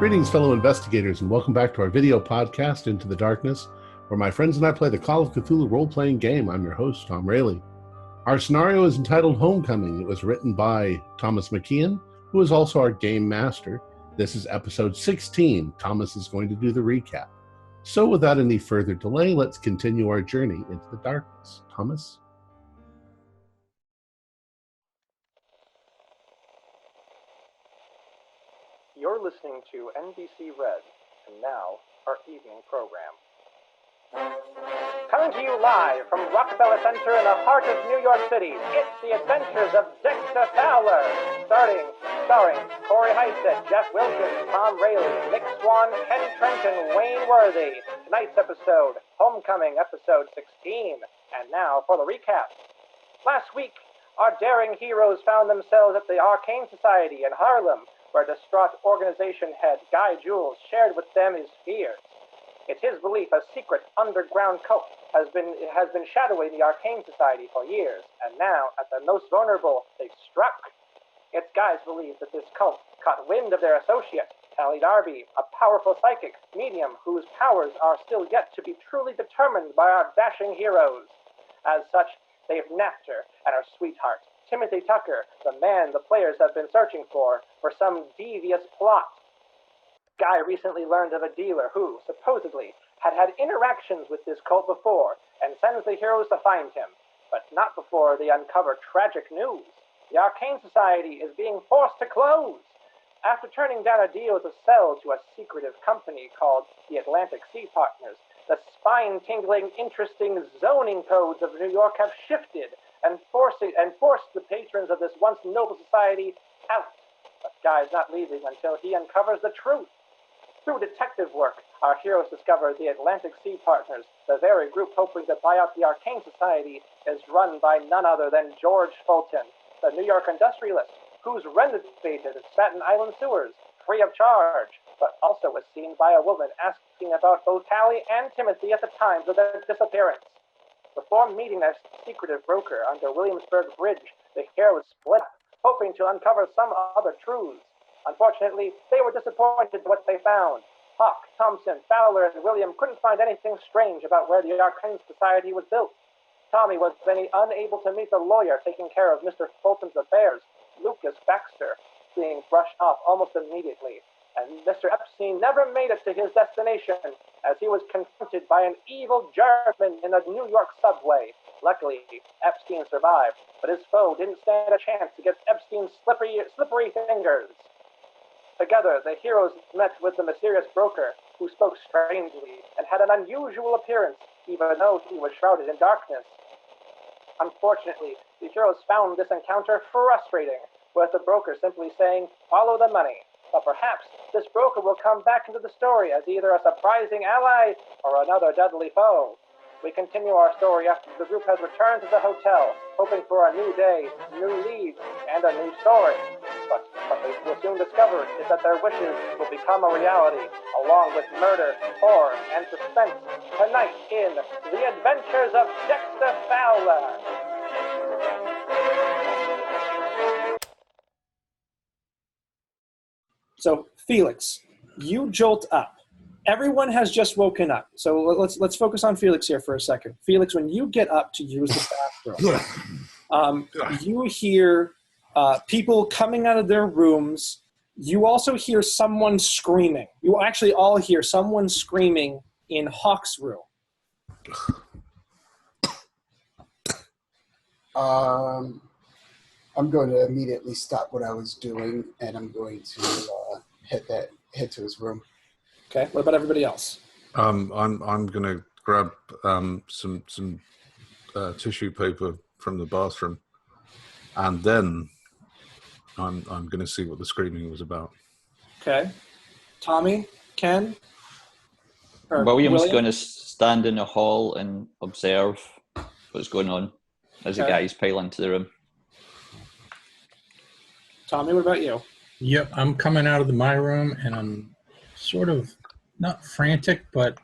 Greetings, fellow investigators, and welcome back to our video podcast, Into the Darkness, where my friends and I play the Call of Cthulhu role-playing game. I'm your host, Tom Rayleigh. Our scenario is entitled Homecoming. It was written by Thomas McKeon, who is also our game master. This is episode 16. Thomas is going to do the recap. So without any further delay, let's continue our journey into the darkness. Thomas? You're listening to NBC Red, and now, our evening program. Coming to you live from Rockefeller Center in the heart of New York City, it's the adventures of Dexter Fowler, starring Corey Heisted, Jeff Wilkins, Tom Rayleigh, Nick Swan, Ken Trent, and Wayne Worthy. Tonight's episode, Homecoming, episode 16. And now for the recap. Last week, our daring heroes found themselves at the Arcane Society in Harlem, where distraught organization head Guy Jules shared with them his fears. It's his belief a secret underground cult has been shadowing the Arcane Society for years, and now, at the most vulnerable, they've struck. It's Guy's belief that this cult caught wind of their associate, Tally Darby, a powerful psychic medium whose powers are still yet to be truly determined by our dashing heroes. As such, they've nabbed her and her sweetheart, Timothy Tucker, the man the players have been searching for some devious plot. Guy recently learned of a dealer who, supposedly, had had interactions with this cult before and sends the heroes to find him, but not before they uncover tragic news. The Arcane Society is being forced to close. After turning down a deal to sell to a secretive company called the Atlantic Sea Partners, the spine-tingling, interesting zoning codes of New York have shifted and forced the patrons of this once noble society out. But Guy's not leaving until he uncovers the truth. Through detective work, our heroes discover the Atlantic Sea Partners, the very group hoping to buy out the Arcane Society, is run by none other than George Fulton, the New York industrialist who's renovated Staten Island sewers free of charge, but also was seen by a woman asking about both Tally and Timothy at the times of their disappearance. Before meeting their secretive broker under Williamsburg Bridge, the heroes split up, hoping to uncover some other truths. Unfortunately, they were disappointed in what they found. Hawk, Thompson, Fowler, and William couldn't find anything strange about where the Arcane Society was built. Tommy was unable to meet the lawyer taking care of Mr. Fulton's affairs, Lucas Baxter, being brushed off almost immediately. And Mr. Epstein never made it to his destination, as he was confronted by an evil German in a New York subway. Luckily, Epstein survived, but his foe didn't stand a chance against Epstein's slippery fingers. Together, the heroes met with the mysterious broker, who spoke strangely and had an unusual appearance, even though he was shrouded in darkness. Unfortunately, the heroes found this encounter frustrating, with the broker simply saying, "Follow the money." But perhaps this broker will come back into the story as either a surprising ally or another deadly foe. We continue our story after the group has returned to the hotel, hoping for a new day, new leads, and a new story. But what they will soon discover is that their wishes will become a reality, along with murder, horror, and suspense, tonight in The Adventures of Dexter Fowler. So, Felix, you jolt up. Everyone has just woken up. So let's focus on Felix here for a second. Felix, when you get up to use the bathroom, you hear people coming out of their rooms. You also hear someone screaming. You actually all hear someone screaming in Hawk's room. I'm going to immediately stop what I was doing, and I'm going to head to his room. Okay. What about everybody else? I'm going to grab some tissue paper from the bathroom, and then I'm going to see what the screaming was about. Okay. Tommy, Ken, William's going to stand in the hall and observe what's going on as the guys pile into the room. Tommy, what about you? Yep, I'm coming out of my room, and I'm sort of not frantic, but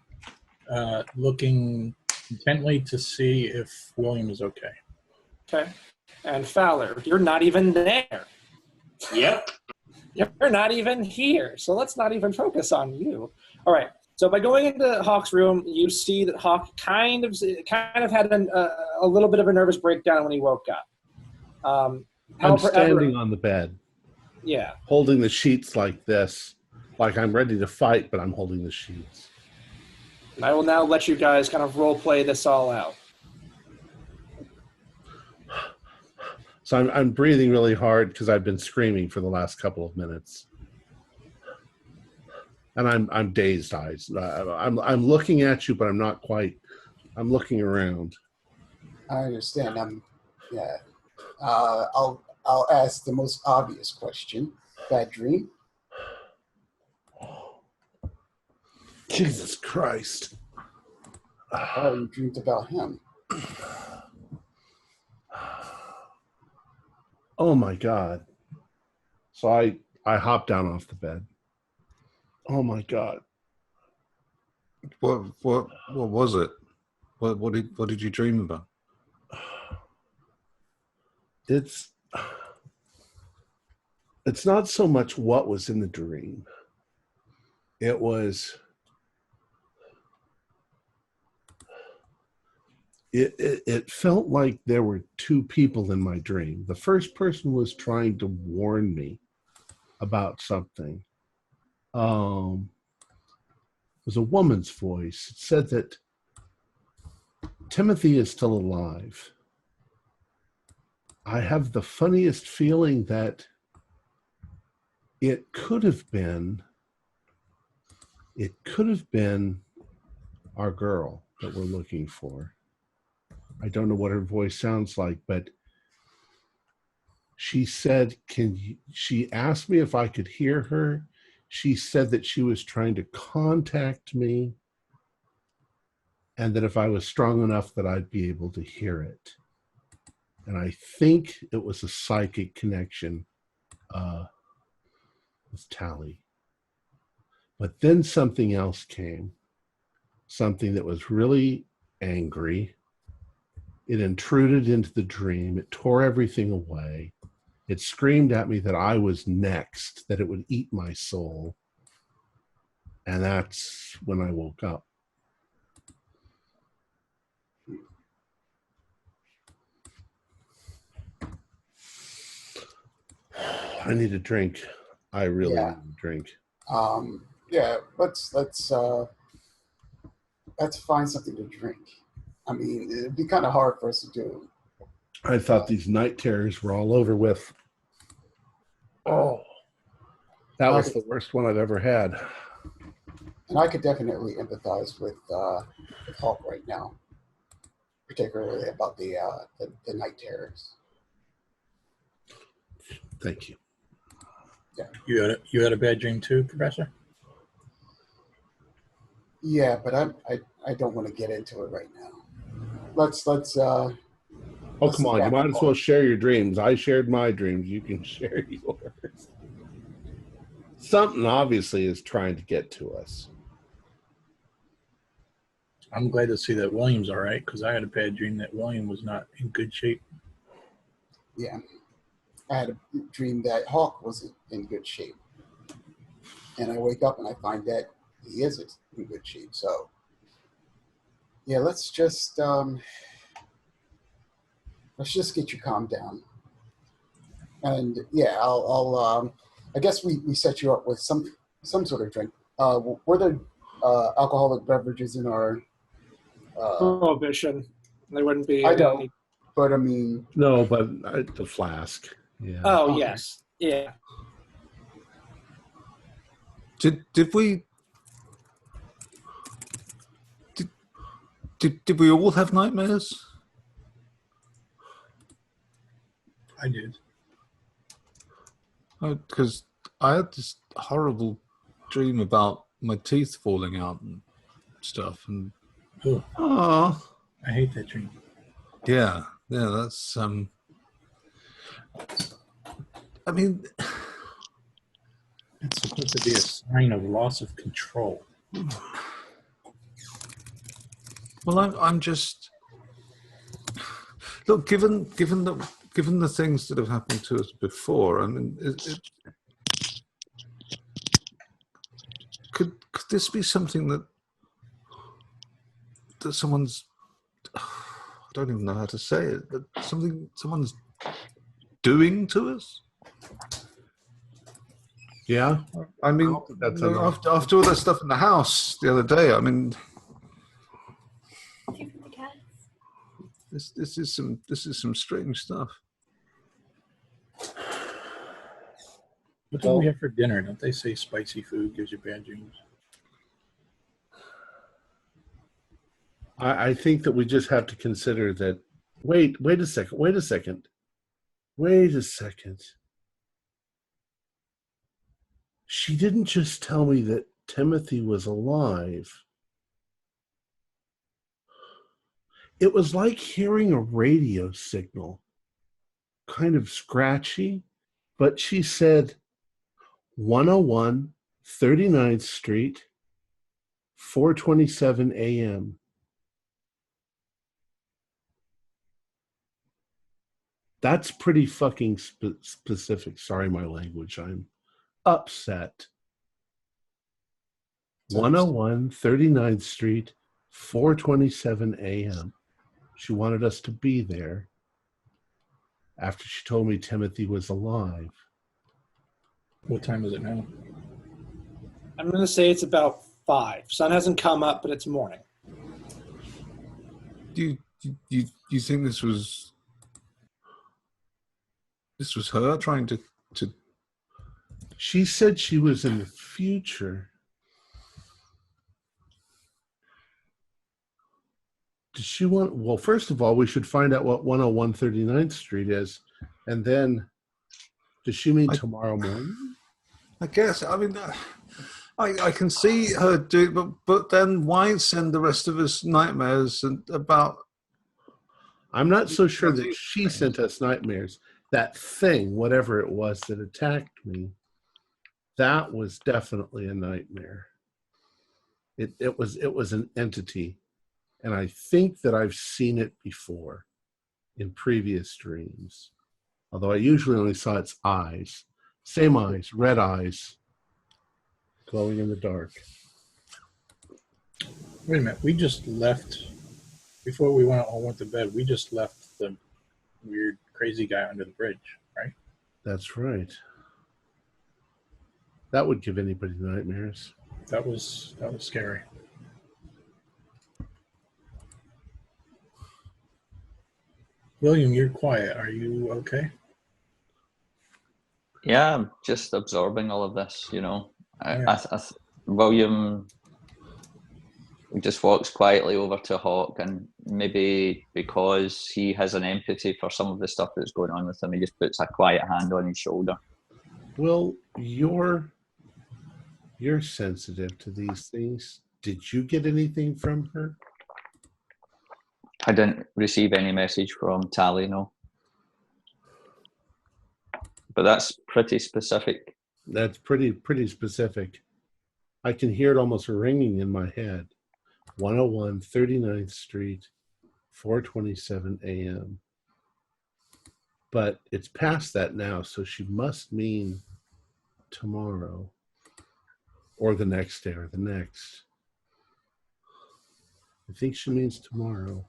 looking intently to see if William is okay. Okay. And Fowler, you're not even there. Yep. You're not even here, so let's not even focus on you. All right. So by going into Hawk's room, you see that Hawk kind of had a little bit of a nervous breakdown when he woke up. I'm standing on the bed. Yeah. Holding the sheets like this. Like I'm ready to fight, but I'm holding the sheets. I will now let you guys kind of role play this all out. So I'm breathing really hard because I've been screaming for the last couple of minutes. And I'm dazed eyes. I'm looking at you, but I'm not quite. I'm looking around. I understand. I'll ask the most obvious question. Bad dream? Jesus Christ. Oh, you dreamed about him. Oh my God. So I hopped down off the bed. Oh my God. What was it? What did you dream about? It's not so much what was in the dream. It was it felt like there were two people in my dream. The first person was trying to warn me about something. It was a woman's voice. It said that Timothy is still alive. I have the funniest feeling that it could have been our girl that we're looking for. I don't know what her voice sounds like, but she said, she asked me if I could hear her. She said that she was trying to contact me and that if I was strong enough that I'd be able to hear it. And I think it was a psychic connection with Tally. But then something else came, something that was really angry. It intruded into the dream. It tore everything away. It screamed at me that I was next, that it would eat my soul. And that's when I woke up. I need a drink. I really need a drink. Let's find something to drink. I mean, it'd be kind of hard for us to do. I thought these night terrors were all over with. Oh, that was the worst one I've ever had. And I could definitely empathize with Hulk right now, particularly about the night terrors. Thank you. Yeah. You had a bad dream too, Professor? Yeah, but I don't want to get into it right now. Let's Oh, come on. You might as well share your dreams. I shared my dreams. You can share yours. Something obviously is trying to get to us. I'm glad to see that William's all right, because I had a bad dream that William was not in good shape. Yeah. I had a dream that Hawk wasn't in good shape. And I wake up and I find that he isn't in good shape. So, yeah, let's just get you calmed down. And yeah, I'll I guess we set you up with some sort of drink. Were there alcoholic beverages in our Prohibition? They wouldn't be. I don't, but I mean, no, but the flask. Yeah. Oh yes, yeah. Did we all have nightmares? I did. Because I had this horrible dream about my teeth falling out and stuff. And I hate that dream. yeah, that's I mean, It's supposed to be a sign of loss of control. well, I'm just look. Given the things that have happened to us before, I mean, could this be something that someone's, I don't even know how to say it, but someone's doing to us? Yeah. I mean, that's after all that stuff in the house the other day, I mean, this is some strange stuff. What do we have for dinner? Don't they say spicy food gives you bad dreams? I think that we just have to consider that. Wait a second. She didn't just tell me that Timothy was alive. It was like hearing a radio signal, kind of scratchy, but she said 101 39th Street, 4:27 a.m. That's pretty fucking specific. Sorry, my language. I'm upset. 101 39th Street, 4:27 a.m. She wanted us to be there after she told me Timothy was alive. What time is it now? I'm going to say it's about 5. Sun hasn't come up, but it's morning. Do you think this was her trying to? She said she was in the future. Does she want? Well, first of all, we should find out what 101 39th Street is, and then, does she mean tomorrow morning? I guess. I mean, I can see her do, but then why send the rest of us nightmares about? I'm not so sure that she sent us nightmares. That thing, whatever it was that attacked me, that was definitely a nightmare. It was an entity, and I think that I've seen it before in previous dreams. Although I usually only saw its eyes. Same eyes, red eyes, glowing in the dark. Wait a minute. We just left, before we all went to bed, we just left the weird, crazy guy under the bridge, right? That's right. That would give anybody nightmares. That was scary. William, you're quiet. Are you okay? Yeah, I'm just absorbing all of this, you know. William just walks quietly over to Hawk, and maybe because he has an empathy for some of the stuff that's going on with him, he just puts a quiet hand on his shoulder. Well, you're sensitive to these things. Did you get anything from her? I didn't receive any message from Tally, no. But that's pretty specific. That's pretty specific. I can hear it almost ringing in my head. 101 39th Street, 4:27 a.m. But it's past that now, so she must mean tomorrow, or the next day, or the next. I think she means tomorrow.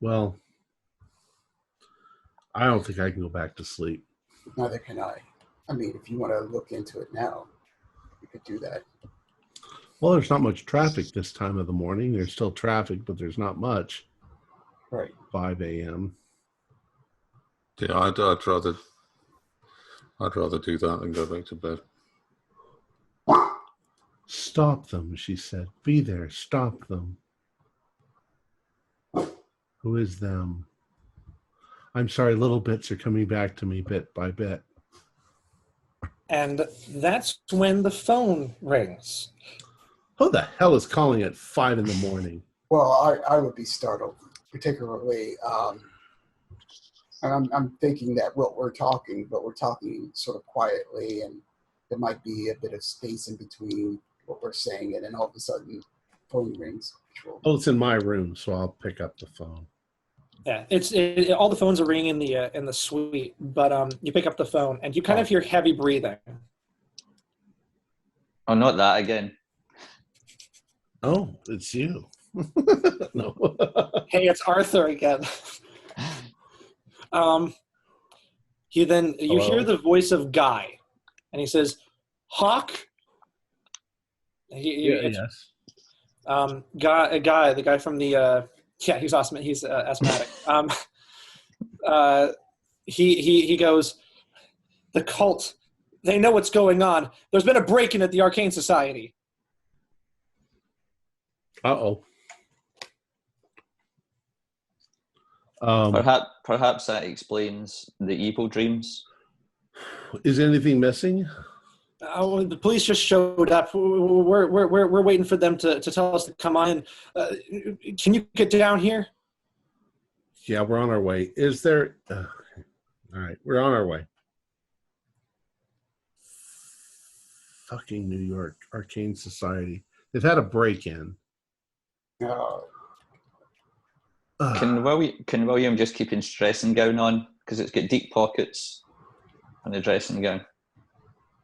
Well, I don't think I can go back to sleep. Neither can I. I mean, if you want to look into it now, you could do that. Well, there's not much traffic this time of the morning. There's still traffic, but there's not much. Right. 5 a.m. Yeah, I'd rather do that than go back to bed. Stop them, she said. Be there. Stop them. Who is them? I'm sorry, little bits are coming back to me bit by bit. And that's when the phone rings. Who the hell is calling at 5 in the morning? Well, I would be startled, particularly. And I'm thinking that we're talking sort of quietly, and there might be a bit of space in between what we're saying, and then all of a sudden, phone rings. Oh, it's in my room, so I'll pick up the phone. Yeah, all the phones are ringing in the suite, but you pick up the phone and you kind of hear heavy breathing. Oh, not that again. Oh, it's you. No. Hey, it's Arthur again. You Hello? hear the voice of Guy, and he says, "Hawk." Yes. Guy, the guy from the he's awesome. He's asthmatic. He goes, "The cult. They know what's going on. There's been a break-in at the Arcane Society." Uh-oh. Perhaps that explains the evil dreams. Is anything missing? The police just showed up. We're waiting for them to tell us to come on. Can you get down here? Yeah, we're on our way. Is there... all right, we're on our way. Fucking New York Arcane Society. They've had a break-in. Can William just keep his dressing gown on? Because it's got deep pockets on the dressing gown.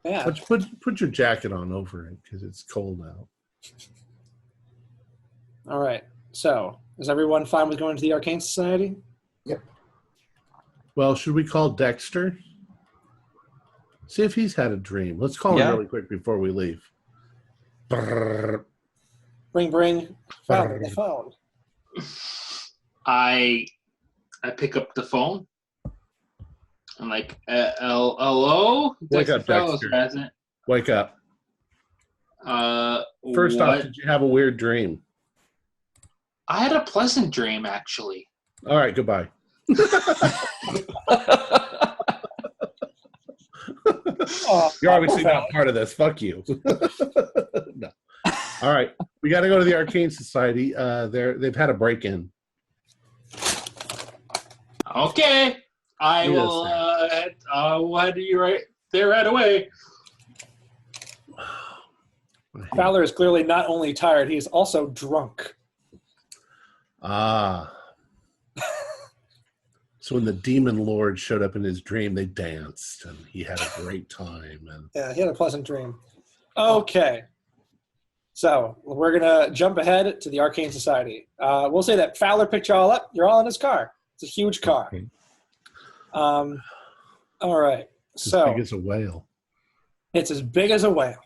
Yeah. Put your jacket on over it because it's cold out. All right. So, is everyone fine with going to the Arcane Society? Yep. Well, should we call Dexter? See if he's had a dream. Let's call him really quick before we leave. Brrr. Bring. Found the phone. I pick up the phone. I'm like, hello? Wake up, Dexter. Wake up. First off, did you have a weird dream? I had a pleasant dream, actually. All right, goodbye. You're obviously not part of this. Fuck you. No. All right, we got to go to the Arcane Society. They've had a break-in. Okay, I will. Why do you right there right away? Fowler is clearly not only tired; he's also drunk. Ah. So when the demon lord showed up in his dream, they danced, and he had a great time. And yeah, he had a pleasant dream. Okay. So we're going to jump ahead to the Arcane Society. We'll say that Fowler picked you all up. You're all in his car. It's a huge car. Okay. All right. So as big as a whale. It's as big as a whale.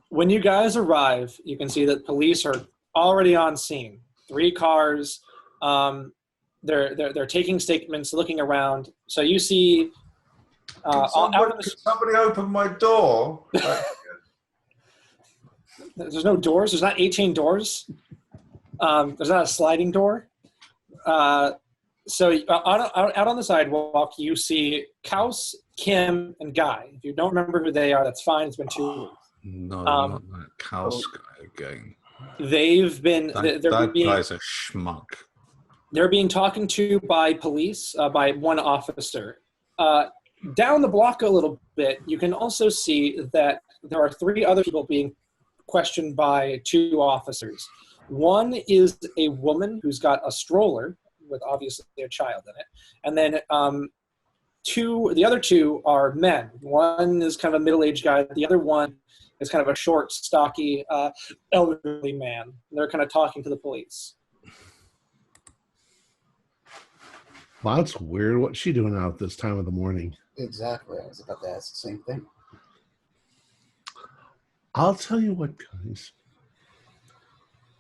When you guys arrive, you can see that police are already on scene. 3 cars. They're taking statements, looking around. So you see somebody open my door? There's no doors. There's not 18 doors. There's not a sliding door. So out on the sidewalk, you see Kaus, Kim, and Guy. If you don't remember who they are, that's fine. It's been 2 weeks. No, not that Kaus guy again. They've been... That guy's a schmuck. They're being talked to by police, by one officer. Down the block a little bit, you can also see that there are 3 other people being questioned by 2 officers. One is a woman who's got a stroller with obviously a child in it. And then the other 2 are men. One is kind of a middle-aged guy. The other one is kind of a short, stocky, elderly man. They're kind of talking to the police. Wow, that's weird. What's she doing out at this time of the morning? Exactly. I was about to ask the same thing. I'll tell you what, guys.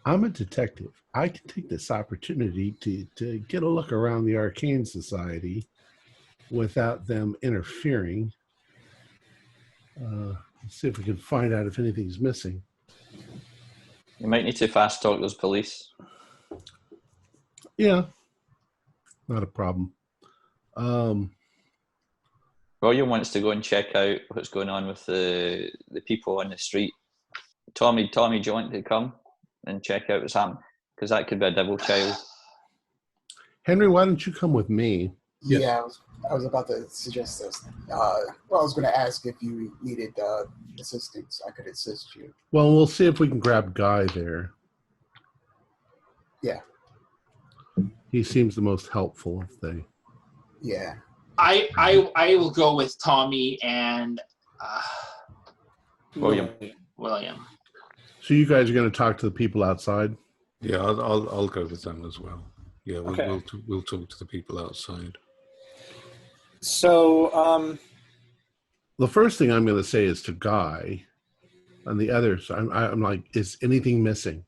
I'm a detective. I can take this opportunity to get a look around the Arcane Society without them interfering. See if we can find out if anything's missing. You might need to fast talk those police. Yeah. Not a problem. William wants to go and check out what's going on with the people on the street. Tommy, do you want to come and check out what's happening? Because that could be a devil child. Henry, why don't you come with me? Yeah, I was about to suggest this. I was going to ask if you needed assistance. I could assist you. Well, we'll see if we can grab Guy there. Yeah. He seems the most helpful of the. Yeah. I will go with Tommy and William. William. So you guys are going to talk to the people outside? Yeah, I'll go with them as well. Yeah, Okay. we'll talk to the people outside. So, The first thing I'm going to say is to Guy, and the others. I'm like, is anything missing?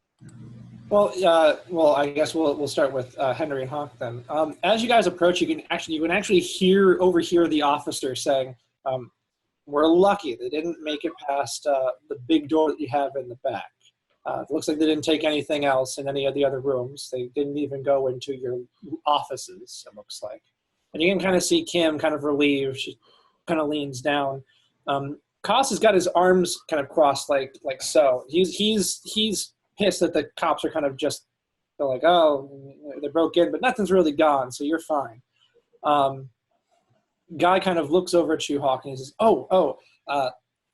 well, I guess we'll start with Henry and Hawk then. As you guys approach, you can actually overhear the officer saying, "We're lucky they didn't make it past the big door that you have in the back. It looks like they didn't take anything else in any of the other rooms. They didn't even go into your offices, it looks like." And you can kind of see Kim kind of relieved. She kind of leans down. Koss has got his arms kind of crossed like so. He's pissed that the cops are kind of just, they're like, oh, they broke in, but nothing's really gone, so you're fine. Guy kind of looks over at you, Hawk, and he says,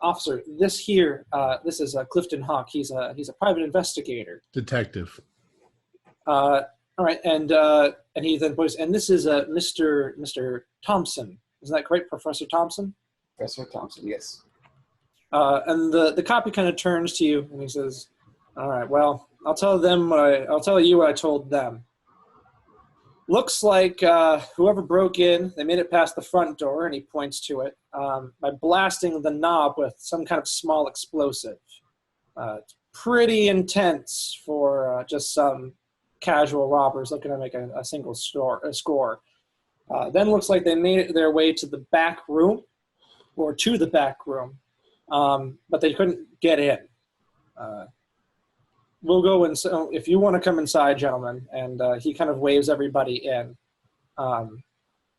officer, this is Clifton Hawk. He's a private investigator. Detective. All right, and he then points, and this is Mr. Thompson. Isn't that correct, Professor Thompson? Professor Thompson, yes. And the copy kind of turns to you and he says, "All right, well, I'll tell you what I told them. Looks like whoever broke in, they made it past the front door," and he points to it, by blasting the knob with some kind of small explosive. It's pretty intense for just some casual robbers looking to make a single score. Then looks like they made their way to the back room, but they couldn't get in. We'll go in. So if you want to come inside, gentlemen, and he kind of waves everybody in.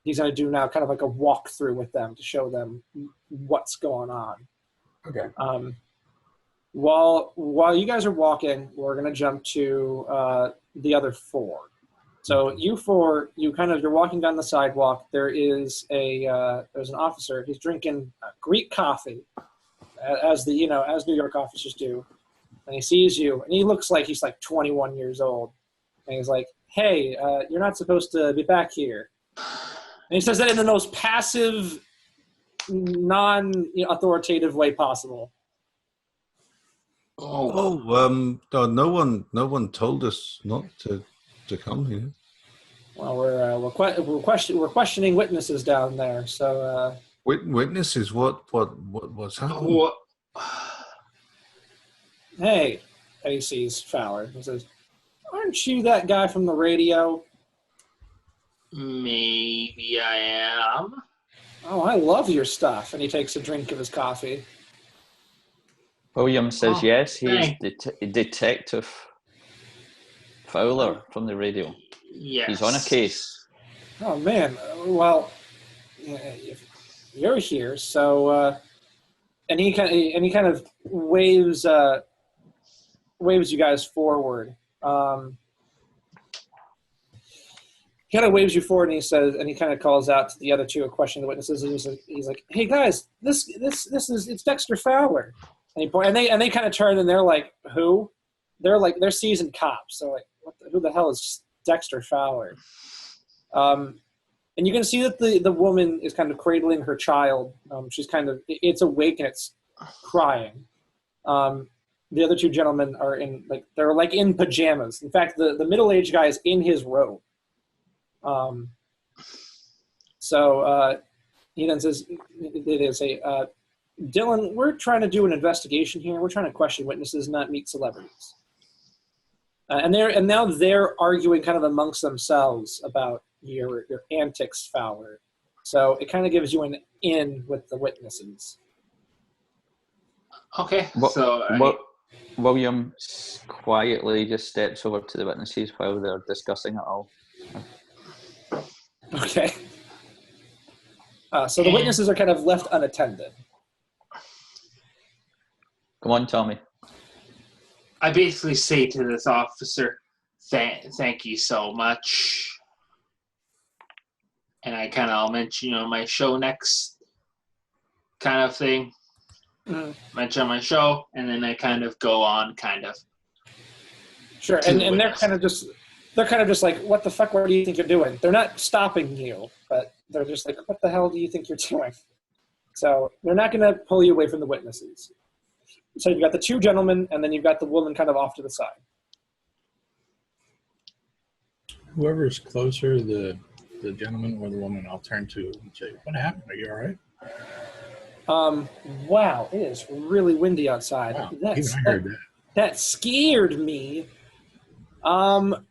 He's going to do now kind of like a walkthrough with them to show them what's going on. Okay. While you guys are walking, we're going to jump to the other four. So you four, you're walking down the sidewalk. There's an officer. He's drinking Greek coffee, as New York officers do. And he sees you, and he looks like he's like 21 years old. And he's like, "Hey, you're not supposed to be back here." And he says that in the most passive, non-authoritative way possible. No one told us not to come here. Well, we're questioning witnesses down there. So witnesses, what's happened? What? Hey, sees Fowler. He says, "Aren't you that guy from the radio?" Maybe I am. "Oh, I love your stuff." And he takes a drink of his coffee. William says yes. He's thanks. Detective Fowler from the radio. Yes. He's on a case. Oh man, well, if you're here, so and he kind of waves you guys forward. He kind of waves you forward, and he says, and he kind of calls out to the other two, questioning the witnesses. And he's like, "Hey guys, it's Dexter Fowler." And they kind of turn, and they're like, "Who?" They're seasoned cops. They're like, who the hell is Dexter Fowler? And you can see that the woman is kind of cradling her child. She's it's awake and it's crying. The other two gentlemen are they're in pajamas. In fact, the middle-aged guy is in his robe. So he then says, "Dylan, we're trying to do an investigation here. We're trying to question witnesses, not meet celebrities." And now they're arguing kind of amongst themselves about your antics, Fowler. So it kind of gives you an in with the witnesses. Okay. William quietly just steps over to the witnesses while they're discussing it all. Okay. So the witnesses are kind of left unattended. Come on, Tommy. I basically say to this officer, thank you so much. And I'll mention, my show next kind of thing. Mm-hmm. Mention my show, and then I kind of go on Sure, and they're kind of just they're kind of just like, what the fuck, what do you think you're doing? They're not stopping you, but they're just like, what the hell do you think you're doing? So they're not going to pull you away from the witnesses. So you've got the two gentlemen, and then you've got the woman kind of off to the side. Whoever's closer, the gentleman or the woman, I'll turn to and say, what happened? Are you all right? Wow, it is really windy outside. Wow, even I heard that. That scared me.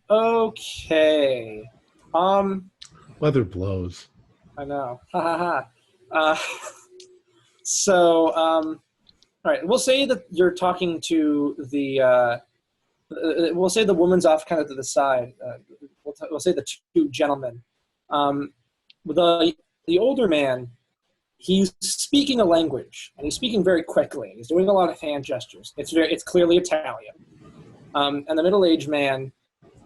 Okay. Weather blows. I know. Ha ha ha. All right, we'll say that you're talking to the, we'll say the woman's off kind of to the side. We'll say the two gentlemen. The older man, he's speaking a language, and he's speaking very quickly. He's doing a lot of hand gestures. It's clearly Italian. And the middle-aged man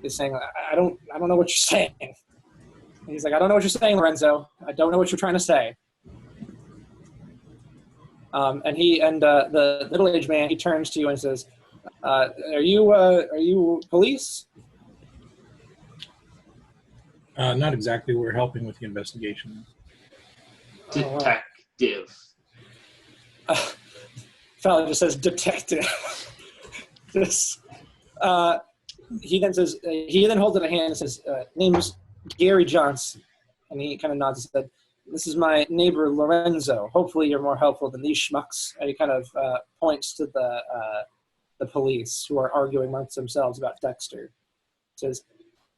is saying, I don't know what you're saying. And he's like, I don't know what you're saying, Lorenzo. I don't know what you're trying to say. And the middle-aged man, he turns to you and says, are you police? Not exactly. We're helping with the investigation. Detective. Fowler just says detective. He then says, he then holds out a hand and says, name's Gary Johnson. And he kind of nods and said, this is my neighbor Lorenzo. Hopefully you're more helpful than these schmucks. And he kind of points to the police who are arguing amongst themselves about Dexter. Says,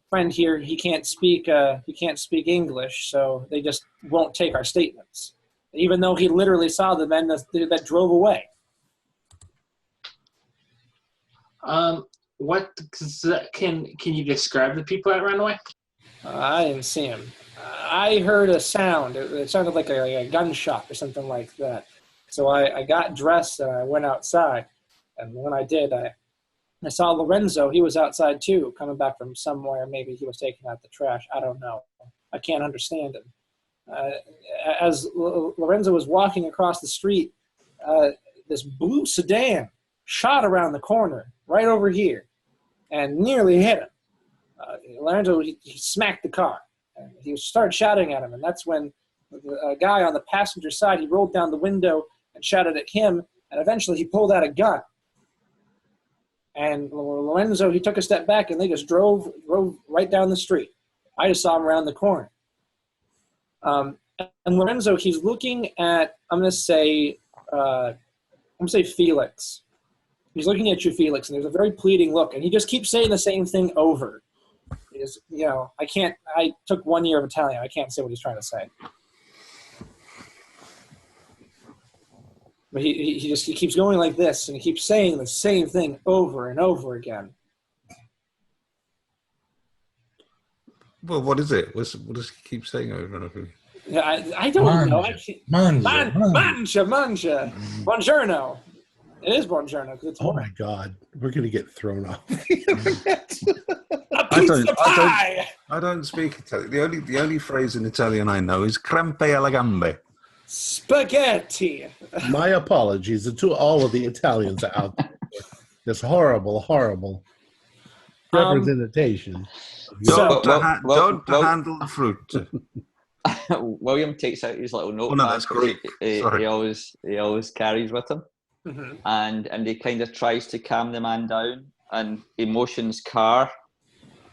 friend here, he can't speak English, so they just won't take our statements, even though he literally saw the men that drove away. What can you describe the people that ran away? I didn't see him. I heard a sound. It sounded like a gunshot or something like that. So I got dressed and I went outside. And when I did, I saw Lorenzo. He was outside too, coming back from somewhere. Maybe he was taking out the trash. I don't know. I can't understand him. As Lorenzo was walking across the street, this blue sedan shot around the corner right over here and nearly hit him. Lorenzo, he smacked the car. And he started shouting at him, and that's when the guy on the passenger side, he rolled down the window and shouted at him, and eventually he pulled out a gun. And Lorenzo, he took a step back, and they just drove right down the street. I just saw him around the corner. And Lorenzo, he's looking at, I'm going to say Felix. He's looking at you, Felix, and there's a very pleading look, and he just keeps saying the same thing over. Is, I took 1 year of Italian. I can't say what he's trying to say. But he keeps going like this, and he keeps saying the same thing over and over again. Well, what is it? What does he keep saying over and over again? Yeah, I don't know. Mangia. Buongiorno. It is buongiorno because it's morning. Oh my God, we're gonna get thrown off the internet. I don't speak Italian. The only phrase in Italian I know is "crempe alla gambe." Spaghetti. My apologies to all of the Italians out there. This horrible representation. Don't handle the fruit. William takes out his little notepad. Oh, no, that's great. He always carries with him. Mm-hmm. And he kind of tries to calm the man down, and he motions car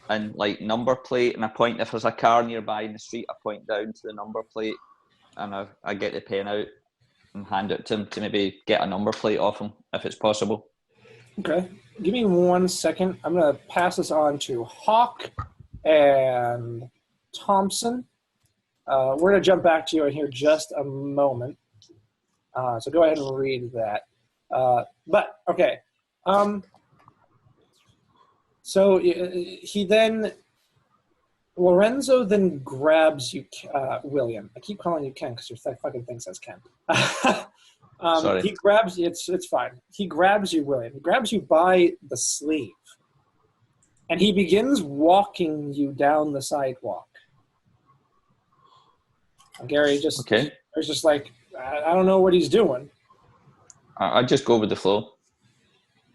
and like number plate, and I point, if there's a car nearby in the street, I point down to the number plate, and I get the pen out and hand it to him to maybe get a number plate off him if it's possible. Okay, give me 1 second. I'm going to pass this on to Hawk and Thompson. We're going to jump back to you in here just a moment. So go ahead and read that. But okay. So Lorenzo then grabs you, William. I keep calling you Ken because your fucking thing says Ken. Sorry. He grabs you. It's fine. He grabs you, William. He grabs you by the sleeve, and he begins walking you down the sidewalk. And Gary is just like, I don't know what he's doing. I just go with the flow.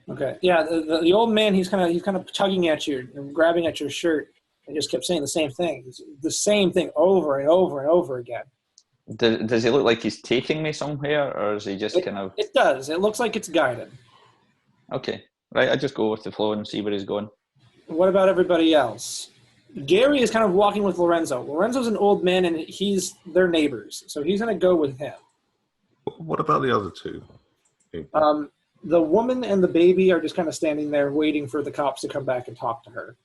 Okay. Yeah, the old man, he's kind of tugging at you and grabbing at your shirt and just kept saying the same thing. The same thing over and over and over again. Does he look like he's taking me somewhere, or is he just kind of... It does. It looks like it's guided. Okay. Right, I just go with the flow and see where he's going. What about everybody else? Gary is kind of walking with Lorenzo. Lorenzo's an old man, and he's their neighbors, so he's going to go with him. What about the other two? The woman and the baby are just kind of standing there waiting for the cops to come back and talk to her.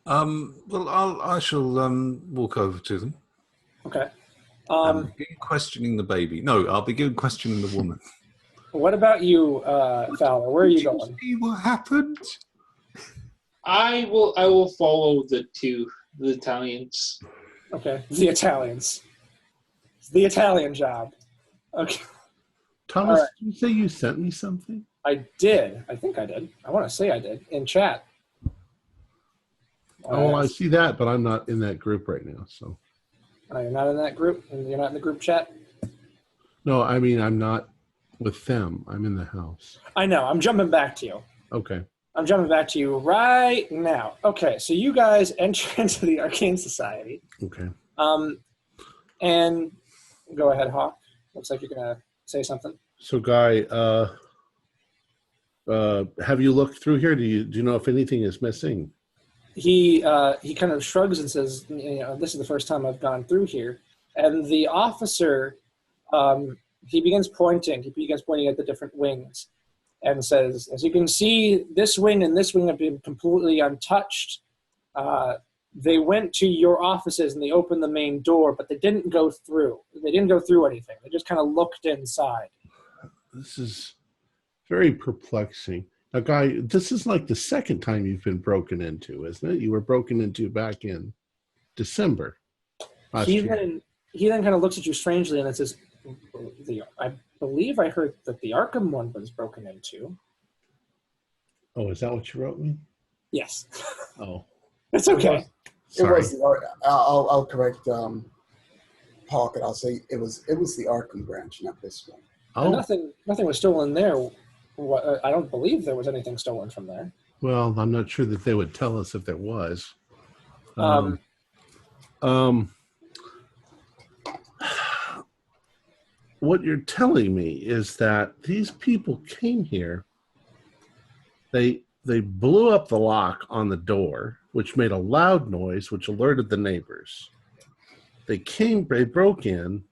Well, I shall walk over to them. Okay. Begin questioning the baby. No, I'll begin questioning the woman. What about you, Fowler? Where are you going? See what happened? I will follow the Italians. Okay, the Italians. It's the Italian job. Okay. Thomas, right. Did you say you sent me something? I did. I think I did. I want to say I did in chat. Oh, I see that, but I'm not in that group right now. So. You're not in that group, and you're not in the group chat. No, I mean I'm not with them. I'm in the house. I know. I'm jumping back to you. Okay. I'm jumping back to you right now. Okay, so you guys enter into the Arcane Society. Okay. And go ahead, Hawk. Looks like you're gonna say something. So, Guy, have you looked through here? Do you know if anything is missing? He kind of shrugs and says, "This is the first time I've gone through here." And the officer, he begins pointing at the different wings, and says, "As you can see, this wing and this wing have been completely untouched. They went to your offices and they opened the main door, but they didn't go through. They didn't go through anything. They just kind of looked inside." This is very perplexing. Now, Guy, this is like the second time you've been broken into, isn't it? You were broken into back in December last year. He then kind of looks at you strangely and it says, "I believe I heard that the Arkham one was broken into." Oh, is that what you wrote me? Yes. Oh. It's okay. Sorry. I'll correct Hawk, and I'll say it was the Arkham branch, not this one. Oh. Nothing was stolen there. I don't believe there was anything stolen from there. Well, I'm not sure that they would tell us if there was. What you're telling me is that these people came here. They blew up the lock on the door, which made a loud noise, which alerted the neighbors. They broke in,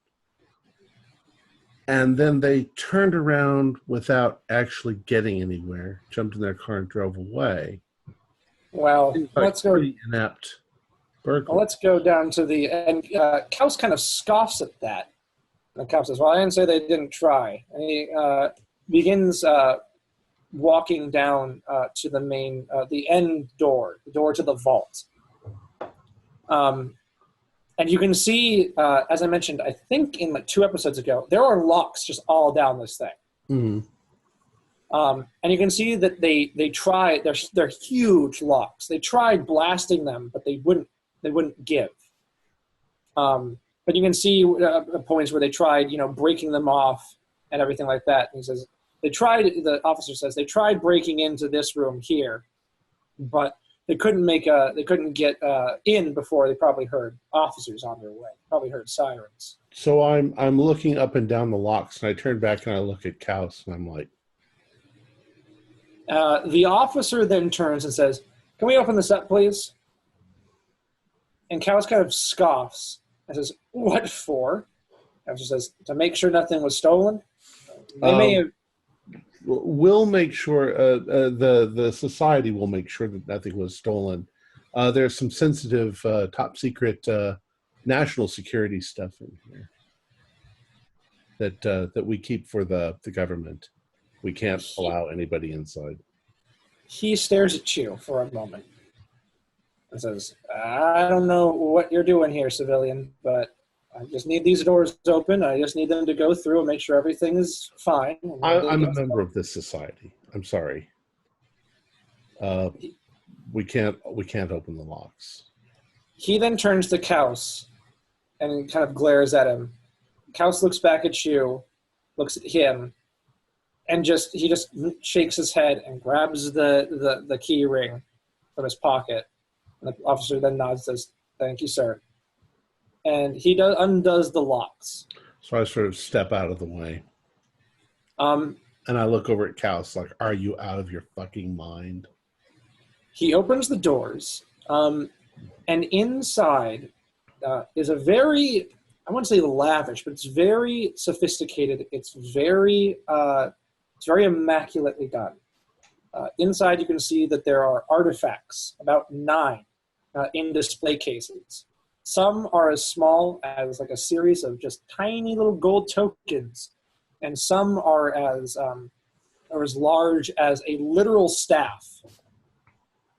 and then they turned around without actually getting anywhere, jumped in their car and drove away. Well, let's go. Pretty inept burglary. Well, let's go down to the end. Kaus kind of scoffs at that. And Kaus says, "Well, I didn't say they didn't try." And he begins walking down to the main, the end door, the door to the vault. And you can see, as I mentioned, I think in like 2 episodes ago, there are locks just all down this thing. Mm-hmm. And you can see that they tried. They're huge locks. They tried blasting them, but they wouldn't give. But you can see points where they tried, breaking them off and everything like that. And he says the officer says they tried breaking into this room here, but they couldn't get in before they probably heard officers on their way. Probably heard sirens. So I'm looking up and down the locks, and I turn back and I look at Kaus, and I'm like, the officer then turns and says, "Can we open this up, please?" And Kaus kind of scoffs and says, "What for?" The officer says, "To make sure nothing was stolen." They may have. We'll make sure the society will make sure that nothing was stolen. There's some sensitive, top secret national security stuff in here that we keep for the government. We can't allow anybody inside. He stares at you for a moment and says, "I don't know what you're doing here, civilian, but I just need these doors open. I just need them to go through and make sure everything is fine." I'm a member of this society. I'm sorry. We can't open the locks. He then turns to Kaus and kind of glares at him. Kaus looks back at you, looks at him, and he just shakes his head and grabs the key ring from his pocket. And the officer then nods and says, "Thank you, sir." And he undoes the locks. So I sort of step out of the way. Um, And I look over at Kaus like, are you out of your fucking mind? He opens the doors, and inside is a very, I wouldn't say lavish, but it's very sophisticated. It's very immaculately done. Inside, you can see that there are artifacts, about 9, in display cases. Some are as small as like a series of just tiny little gold tokens, and some are as large as a literal staff.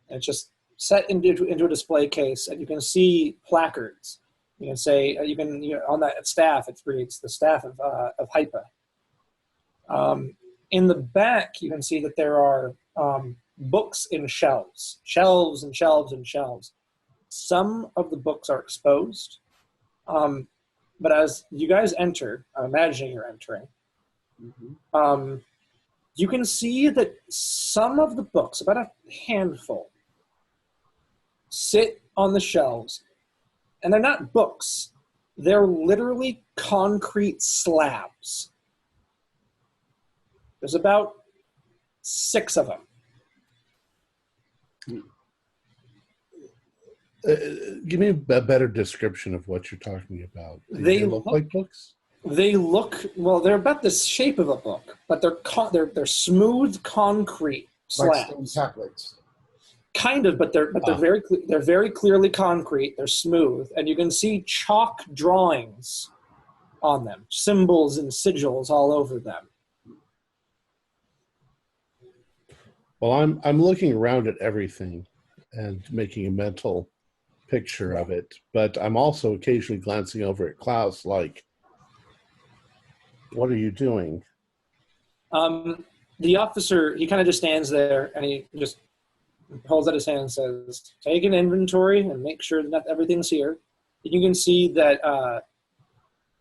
And it's just set into a display case, and you can see placards. You can say on that staff it reads the staff of Hypa. In the back, you can see that there are books in shelves and shelves and shelves. Some of the books are exposed, but as you guys enter, I'm imagining you're entering, you can see that some of the books, about a handful, sit on the shelves, and they're not books. They're literally concrete slabs. There's about 6 of them. Give me a better description of what you're talking about. They look like books? They look, well, they're about the shape of a book, but they're smooth concrete slabs. Like stone tablets. Kind of, but they're very clearly concrete. They're smooth, and you can see chalk drawings on them, symbols and sigils all over them. Well, I'm looking around at everything and making a mental picture of it, but I'm also occasionally glancing over at Klaus like, what are you doing? The officer, he kind of just stands there, and he just holds out his hand and says, "Take an inventory and make sure that everything's here." And you can see that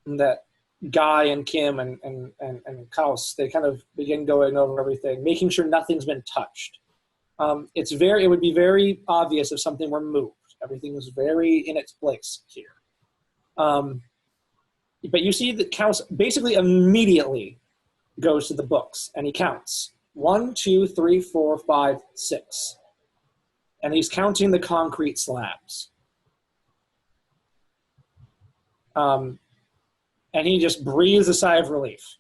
that Guy and Kim and Klaus, they kind of begin going over everything, making sure nothing's been touched. It would be very obvious if something were moved. Everything was very in its place here. But you see that Klaus basically immediately goes to the books, and he counts 1, 2, 3, 4, 5, 6. And he's counting the concrete slabs. And he just breathes a sigh of relief.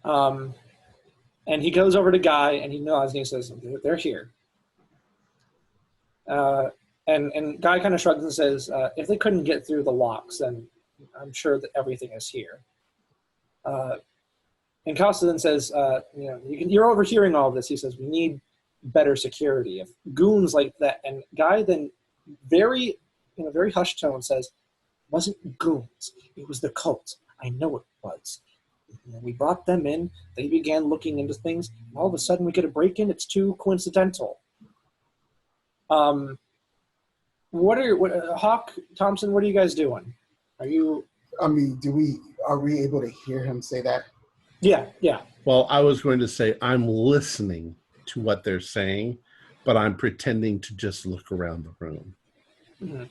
And he goes over to Guy, and he nods, and he says, "They're here." And Guy kind of shrugs and says, "If they couldn't get through the locks, then I'm sure that everything is here." And Costa then says, "You're overhearing all of this." He says, "We need better security. If goons like that," and Guy then very, in a very hushed tone says, "It wasn't goons. It was the cult. I know it was. When we brought them in, they began looking into things, and all of a sudden we get a break-in. It's too coincidental." Hawk, Thompson, what are you guys doing? Are we able to hear him say that? Yeah. Well, I was going to say I'm listening to what they're saying, but I'm pretending to just look around the room. Mm-hmm.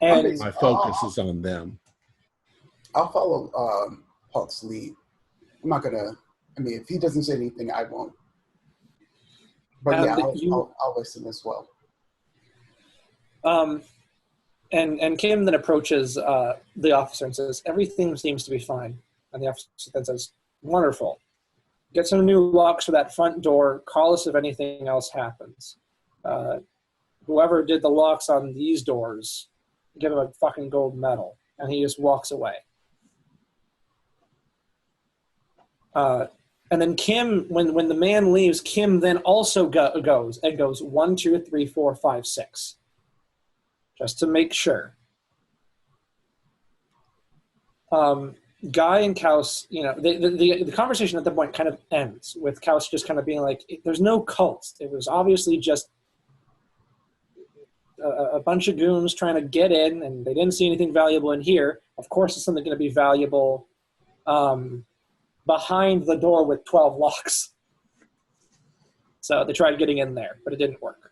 And my focus is on them. I'll follow Hawk's lead. I'm not going to, if he doesn't say anything, I won't. But yeah, I'll listen as well. And Kim then approaches the officer and says, "Everything seems to be fine." And the officer then says, "Wonderful. Get some new locks for that front door. Call us if anything else happens. Whoever did the locks on these doors, give him a fucking gold medal." And he just walks away. And then Kim, when the man leaves, Kim then also goes 1, 2, 3, 4, 5, 6. Just to make sure. Guy and Kaus, the conversation at that point kind of ends with Kaus just kind of being like, "There's no cult. It was obviously just a bunch of goons trying to get in, and they didn't see anything valuable in here. Of course, it's something going to be valuable behind the door with 12 locks. So they tried getting in there, but it didn't work.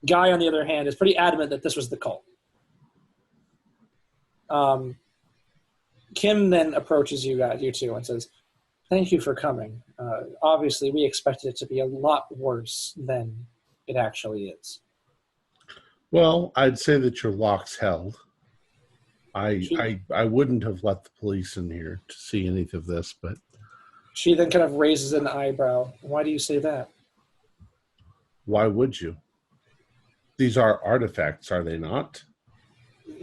Guy, on the other hand, is pretty adamant that this was the cult. Kim then approaches you two, and says, "Thank you for coming. Obviously, we expected it to be a lot worse than it actually is." Well, I'd say that your lock's held. I wouldn't have let the police in here to see any of this, but... She then kind of raises an eyebrow. Why do you say that? Why would you? These are artifacts, are they not?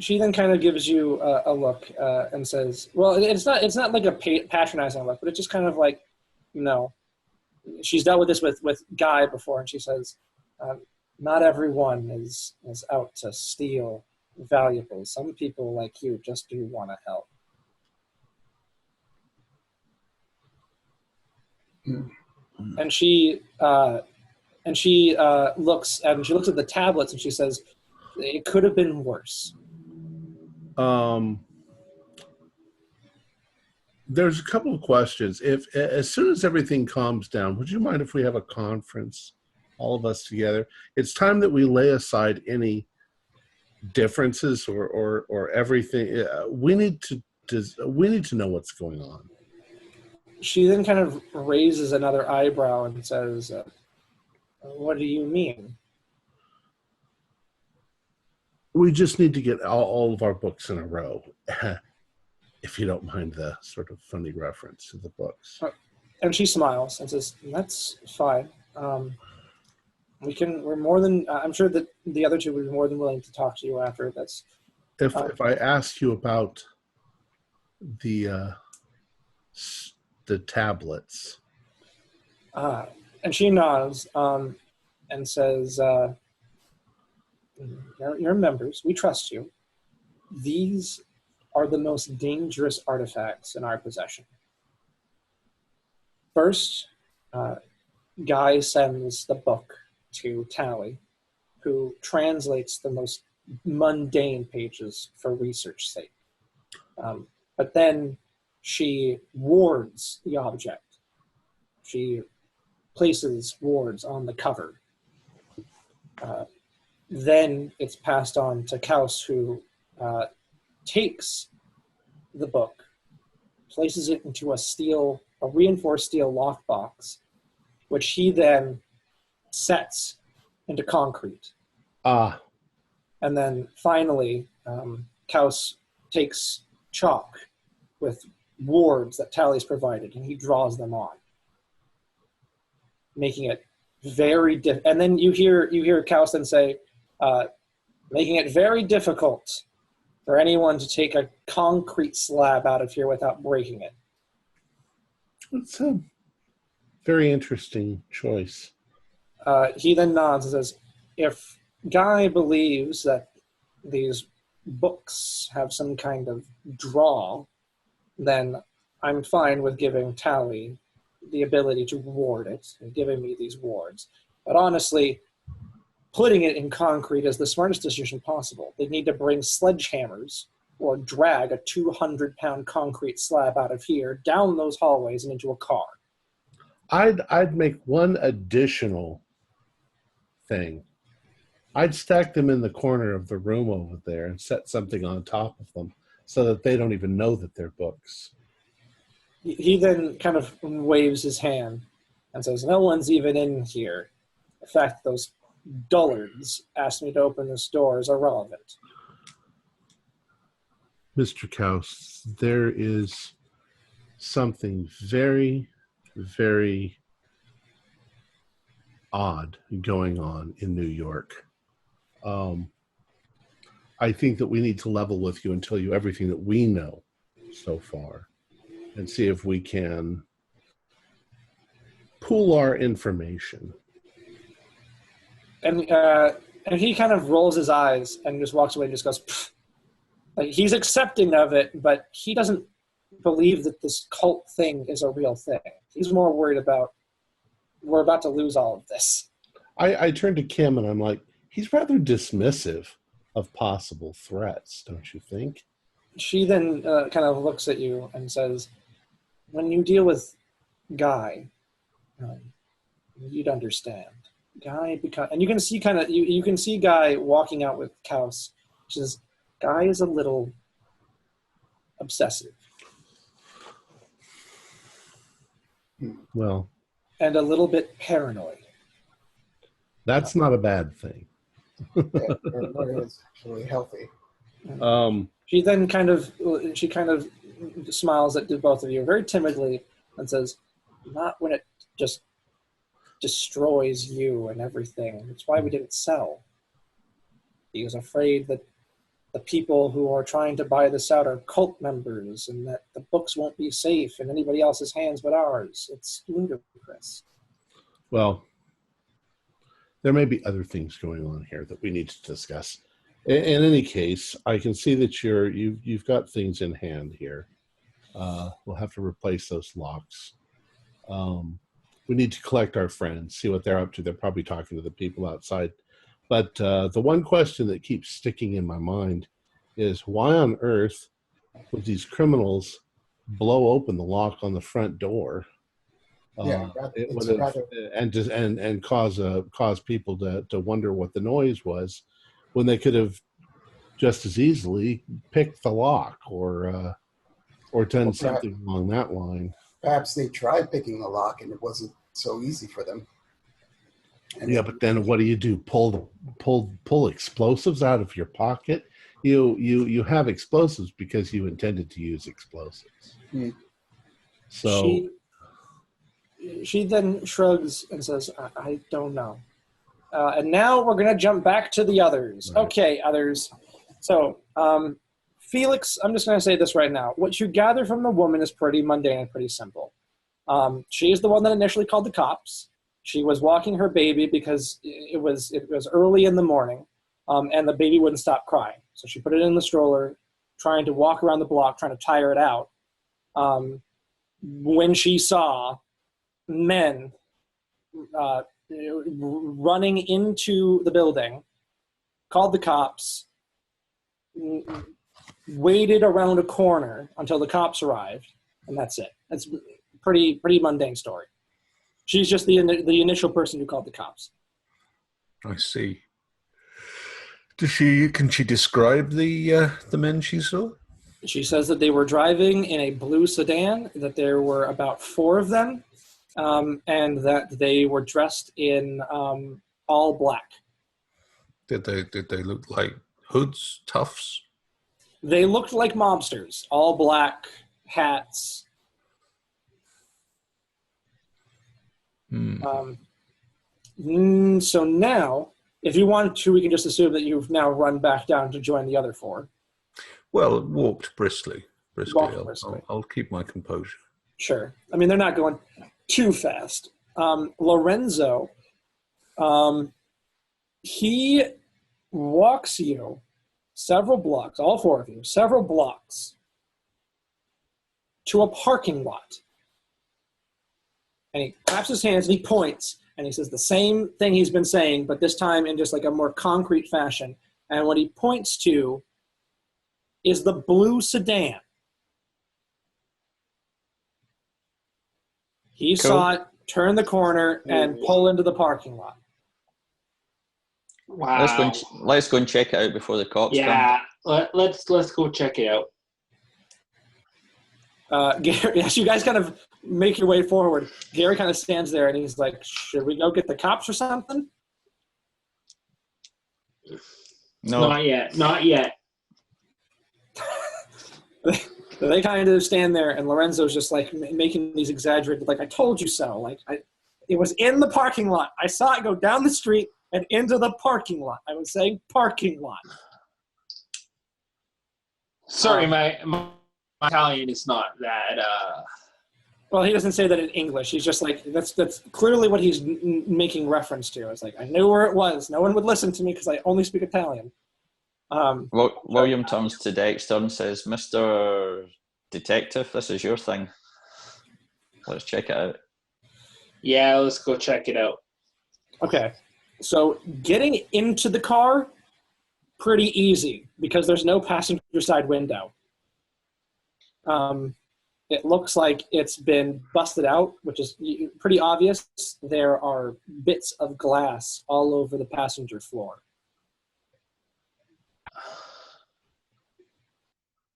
She then kind of gives you a look and says, well, it's not like a patronizing look, but it's just kind of like, she's dealt with this with Guy before, and she says, not everyone is out to steal valuables. Some people like you just do want to help. And she looks at the tablets and she says, it could have been worse. There's a couple of questions. If as soon as everything calms down, would you mind if we have a conference, all of us together? It's time that we lay aside any differences or everything. We need to know what's going on. She then kind of raises another eyebrow and says, what do you mean? We just need to get all of our books in a row. If you don't mind the sort of funny reference to the books. And she smiles and says, that's fine. We're more than, I'm sure that the other two would be more than willing to talk to you after this. If I ask you about the tablets. And she nods and says, you're members, we trust you. These are the most dangerous artifacts in our possession. First, Guy sends the book to Tally, who translates the most mundane pages for research sake. But then she wards the object. She places wards on the cover. Then it's passed on to Kaus, who takes the book, places it into a reinforced steel lockbox, which he then sets into concrete. And then finally, Kaus takes chalk with wards that Tally's provided, and he draws them on, making it very and then you hear Kaus then say, making it very difficult for anyone to take a concrete slab out of here without breaking it. That's a very interesting choice. He then nods and says, if Guy believes that these books have some kind of draw, then I'm fine with giving Tally the ability to ward it and giving me these wards. But honestly, putting it in concrete is the smartest decision possible. They need to bring sledgehammers or drag a 200-pound concrete slab out of here, down those hallways and into a car. I'd make one additional thing. I'd stack them in the corner of the room over there and set something on top of them so that they don't even know that they're books. He then kind of waves his hand and says, no one's even in here. In fact, those dullards asked me to open this door is irrelevant. Mr. Kaus, there is something very, very odd going on in New York. I think that we need to level with you and tell you everything that we know so far and see if we can pool our information. And he kind of rolls his eyes and just walks away and just goes, pfft. Like, he's accepting of it, but he doesn't believe that this cult thing is a real thing. He's more worried about, we're about to lose all of this. I turn to Kim and I'm like, he's rather dismissive of possible threats, don't you think? She then kind of looks at you and says, when you deal with Guy, you'd understand. Guy and you can see you can see Guy walking out with Kaus. She says, Guy is a little obsessive. Well, and a little bit paranoid. That's not a bad thing. Paranoia is actually healthy. She then kind of smiles at both of you very timidly and says, not when it just destroys you and everything. It's why we didn't sell. He was afraid that the people who are trying to buy this out are cult members and that the books won't be safe in anybody else's hands but ours. It's ludicrous. Well, there may be other things going on here that we need to discuss. In any case, I can see that you've got things in hand here. We'll have to replace those locks. We need to collect our friends, see what they're up to. They're probably talking to the people outside. But the one question that keeps sticking in my mind is why on earth would these criminals blow open the lock on the front door? And cause people to wonder what the noise was, when they could have just as easily picked the lock or done something along that line. Perhaps they tried picking the lock and it wasn't so easy for them. Yeah, but then what do? Pull explosives out of your pocket? You have explosives because you intended to use explosives. So she then shrugs and says, I don't know. And now we're going to jump back to the others. Right. Okay, others. So, Felix, I'm just going to say this right now. What you gather from the woman is pretty mundane and pretty simple. She is the one that initially called the cops. She was walking her baby because it was early in the morning, and the baby wouldn't stop crying. So she put it in the stroller, trying to walk around the block, trying to tire it out. When she saw men running into the building, called the cops, waited around a corner until the cops arrived, and that's it. That's pretty mundane story. She's just the initial person who called the cops. I see. Can she describe the men she saw? She says that they were driving in a blue sedan, that there were about 4 of them, and that they were dressed in all black. Did they look like hoods, toughs? They looked like mobsters, all black, hats. So now, if you want to, we can just assume that you've now run back down to join the other 4. Well, walked briskly. Briskly. I'll keep my composure. Sure. I mean, they're not going too fast. Lorenzo, he walks you several blocks, all 4 of you, several blocks, to a parking lot. And he claps his hands and he points and he says the same thing he's been saying, but this time in just like a more concrete fashion. And what he points to is the blue sedan. He saw it turn the corner and pull into the parking lot. Wow. Let's go and check it out before the cops come. Yeah, let's go check it out. Gary, as you guys kind of make your way forward, Gary kind of stands there and he's like, should we go get the cops or something? No. Not yet. They kind of stand there and Lorenzo's just like making these exaggerated, like, I told you so. Like, it was in the parking lot. I saw it go down the street and into the parking lot. I was saying parking lot. Sorry, my Italian is not that. Well, he doesn't say that in English. He's just like, that's clearly what he's making reference to. It's like, I knew where it was. No one would listen to me because I only speak Italian. William turns to Dexter and says, Mr. Detective, this is your thing. Let's check it out. Yeah, let's go check it out. Okay. So getting into the car, pretty easy because there's no passenger side window. It looks like it's been busted out, which is pretty obvious. There are bits of glass all over the passenger floor.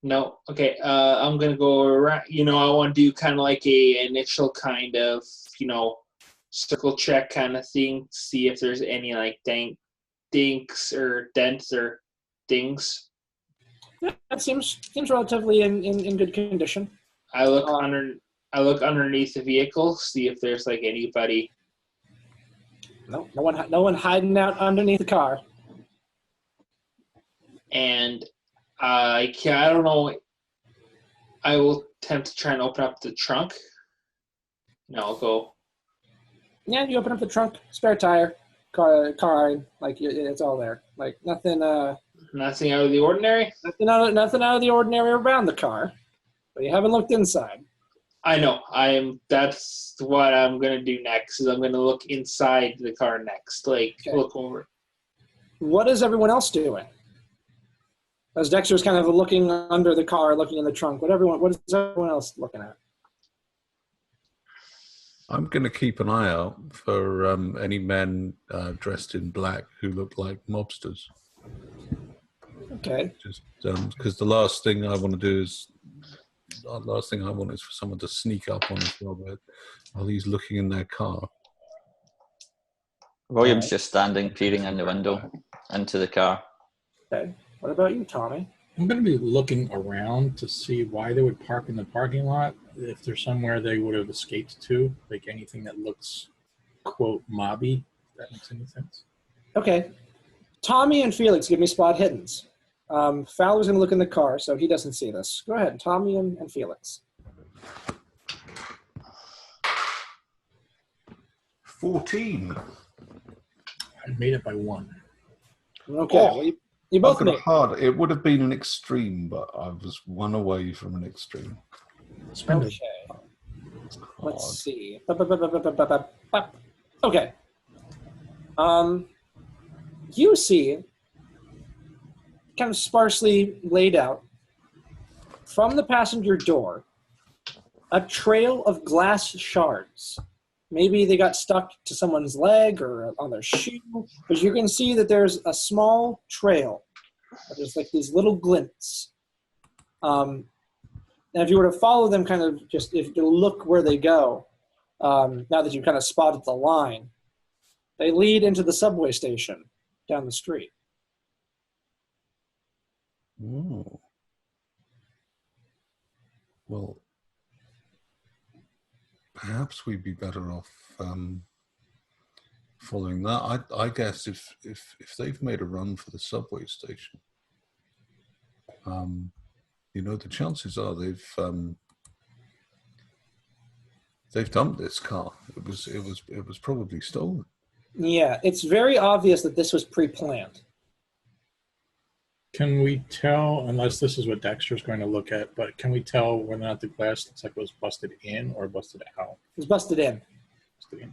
No. Okay. I'm gonna go around. I want to do kind of like a initial kind of circle check kind of thing. See if there's any like dinks or dents or dings. Yeah, that seems relatively in good condition. I look underneath the vehicle, see if there's like anybody. No one hiding out underneath the car. And I don't know. I will attempt to try and open up the trunk. I'll go. Yeah, you open up the trunk, spare tire, car, like it's all there. Like nothing. Nothing out of the ordinary. Nothing out of the ordinary around the car, but you haven't looked inside. I know. That's what I'm gonna do next. Is I'm gonna look inside the car next. Look over. What is everyone else doing? As Dexter's kind of looking under the car, looking in the trunk. What is everyone else looking at? I'm going to keep an eye out for any men dressed in black who look like mobsters. Okay. Just because the last thing I want is for someone to sneak up on us while he's looking in their car. William's just standing, peering in the window into the car. Okay. What about you, Tommy? I'm going to be looking around to see why they would park in the parking lot. If there's somewhere they would have escaped to, like anything that looks, quote, mobby. If that makes any sense. Okay. Tommy and Felix, give me spot hiddens. Fowler's going to look in the car, so he doesn't see this. Go ahead, Tommy and Felix. 14. I made it by 1. Okay. Oh. Well, you both made it. Hard. It would have been an extreme, but I was one away from an extreme. Spend it. Okay. Let's see. Okay. You see, kind of sparsely laid out, from the passenger door, a trail of glass shards. Maybe they got stuck to someone's leg or on their shoe, but you can see that there's a small trail. There's like these little glints. And if you were to follow them, kind of just if you look where they go, now that you've kind of spotted the line, they lead into the subway station down the street. Oh. Well, perhaps we'd be better off following that. I guess if they've made a run for the subway station, the chances are they've dumped this car. It was probably stolen. Yeah, it's very obvious that this was pre-planned. Can we tell, unless this is what Dexter's going to look at, but can we tell whether or not the glass looks like it was busted in or busted out? It was busted in. Busted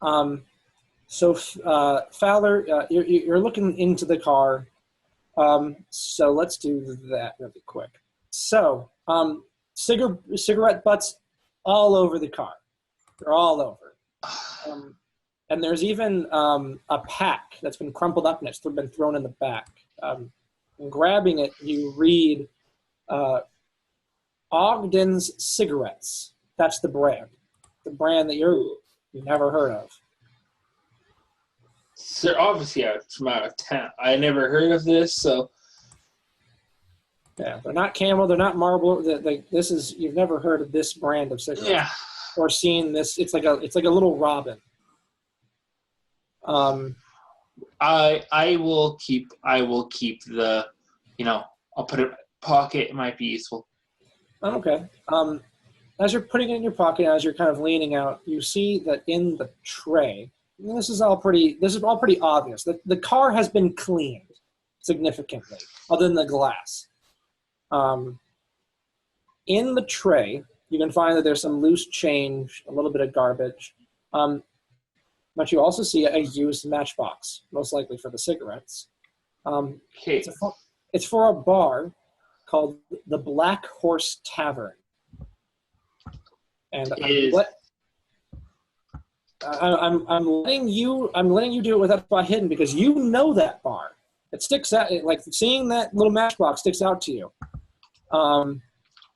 in. So Fowler, you're looking into the car. So let's do that really quick. So cigarette butts all over the car. They're all over. And there's even a pack that's been crumpled up and it's been thrown in the back. And grabbing it, you read Ogden's Cigarettes. That's the brand. The brand that you've never heard of. They're obviously from out of town. I never heard of this, so. Yeah, they're not Camel. They're not Marlboro. This is, you've never heard of this brand of cigarettes. Yeah. Or seen this. It's like a little robin. I will keep the, I'll put it in my pocket. It might be useful. Okay. As you're putting it in your pocket, as you're kind of leaning out, you see that in the tray, and this is all pretty obvious. The car has been cleaned significantly, other than the glass. In the tray, you can find that there's some loose change, a little bit of garbage. But you also see a used matchbox, most likely for the cigarettes. Okay. It's for a bar called the Black Horse Tavern. And I'm letting you do it without a spot hidden because you know that bar. It sticks out, like seeing that little matchbox sticks out to you. What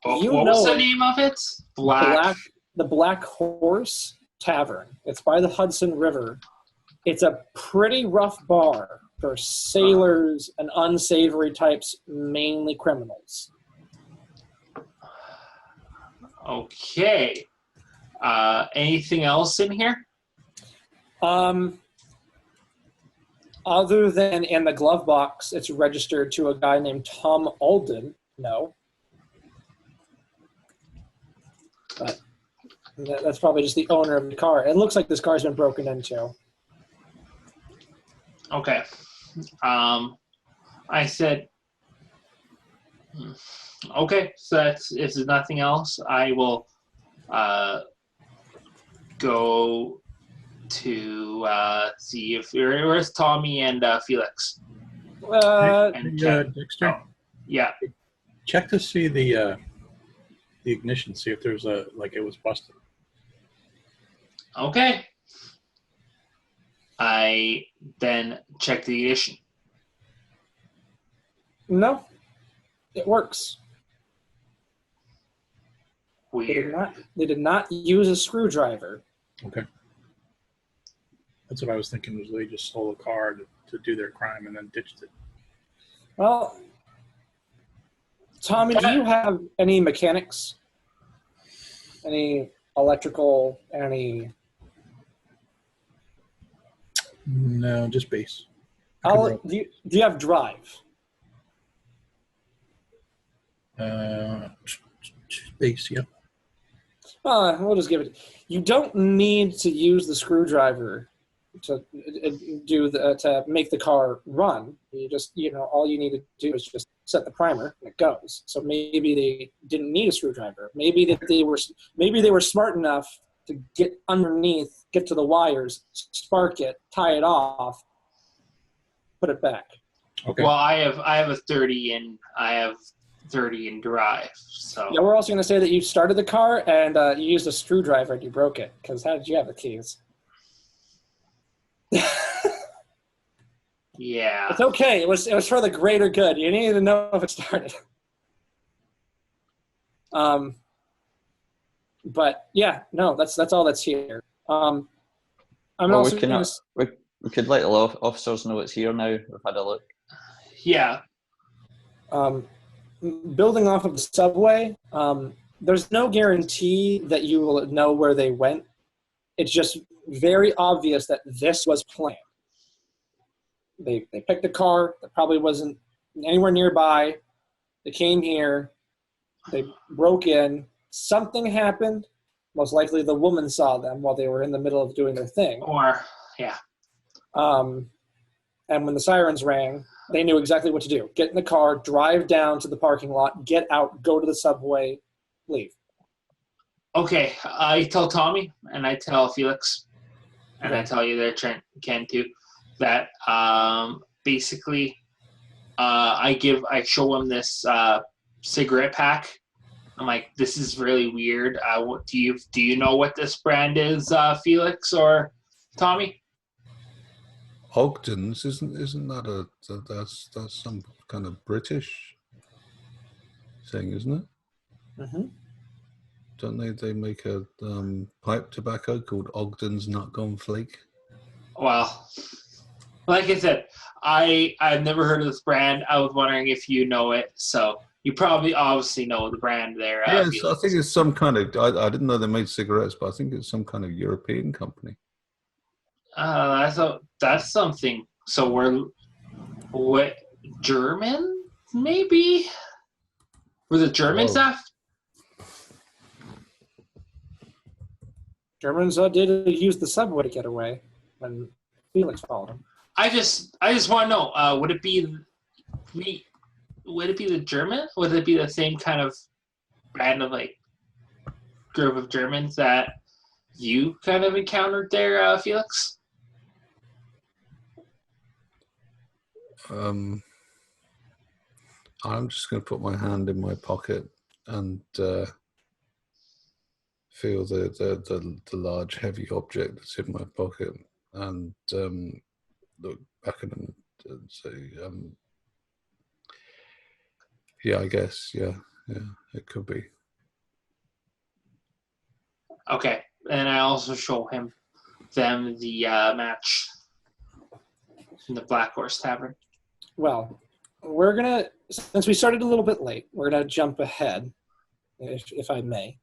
was the name of it? The Black Horse Tavern. It's by the Hudson River. It's a pretty rough bar for sailors and unsavory types, mainly criminals. Okay. Anything else in here? Other than in the glove box, it's registered to a guy named Tom Alden. No. But that's probably just the owner of the car. It looks like this car's been broken into. Okay. I said, okay, so that's, if there's nothing else, I will go to see if where's Tommy and Felix. Dexter? Oh, yeah. Check to see the ignition, see if there's it was busted. Okay. I then check the ignition. No, it works. Weird. They did not use a screwdriver. Okay. That's what I was thinking, was they just stole a car to do their crime and then ditched it. Well, Tommy, do you have any mechanics? Any electrical, any... No, just base. Do you have drive? Base, yep. We'll just give it. You don't need to use the screwdriver to to make the car run. You just, all you need to do is just set the primer and it goes. So maybe they didn't need a screwdriver. Maybe they were smart enough to get underneath, get to the wires, spark it, tie it off, put it back. Okay. Well, I have a 30 in drive. So yeah, we're also going to say that you started the car and you used a screwdriver and you broke it. Because how did you have the keys? Yeah. It's okay. It was for the greater good. You needed to know if it started. But yeah, no, that's all that's here. We could let the officers know it's here now. We've had a look. Yeah. Building off of the subway, there's no guarantee that you will know where they went. It's just very obvious that this was planned. They picked a car that probably wasn't anywhere nearby. They came here. They broke in. Something happened. Most likely the woman saw them while they were in the middle of doing their thing. Yeah. And when the sirens rang, they knew exactly what to do. Get in the car, drive down to the parking lot, get out, go to the subway, leave. Okay, I tell Tommy, and I tell Felix, and I tell you there, Trent, Ken too, that basically I show him this cigarette pack. I'm like, this is really weird. Do you know what this brand is, Felix or Tommy? Ogden's isn't that that's some kind of British thing, isn't it? Mm-hmm. Don't they make a pipe tobacco called Ogden's Nut Gone Flake? Well, like I said, I've never heard of this brand. I was wondering if you know it, so you probably obviously know the brand there. Yes, I think it's some kind of. I didn't know they made cigarettes, but I think it's some kind of European company. That's something. So we're German, maybe? Was it German stuff? Germans did use the subway to get away when Felix followed them. I just want to know, would it be the German? Would it be the same kind of brand of group of Germans that you kind of encountered there, Felix? I'm just going to put my hand in my pocket and feel the large, heavy object that's in my pocket, and look back at him and say, "Yeah, I guess, yeah, it could be." Okay, and I also show them the match in the Black Horse Tavern. Well, we're gonna, since we started a little bit late, we're gonna jump ahead, if I may.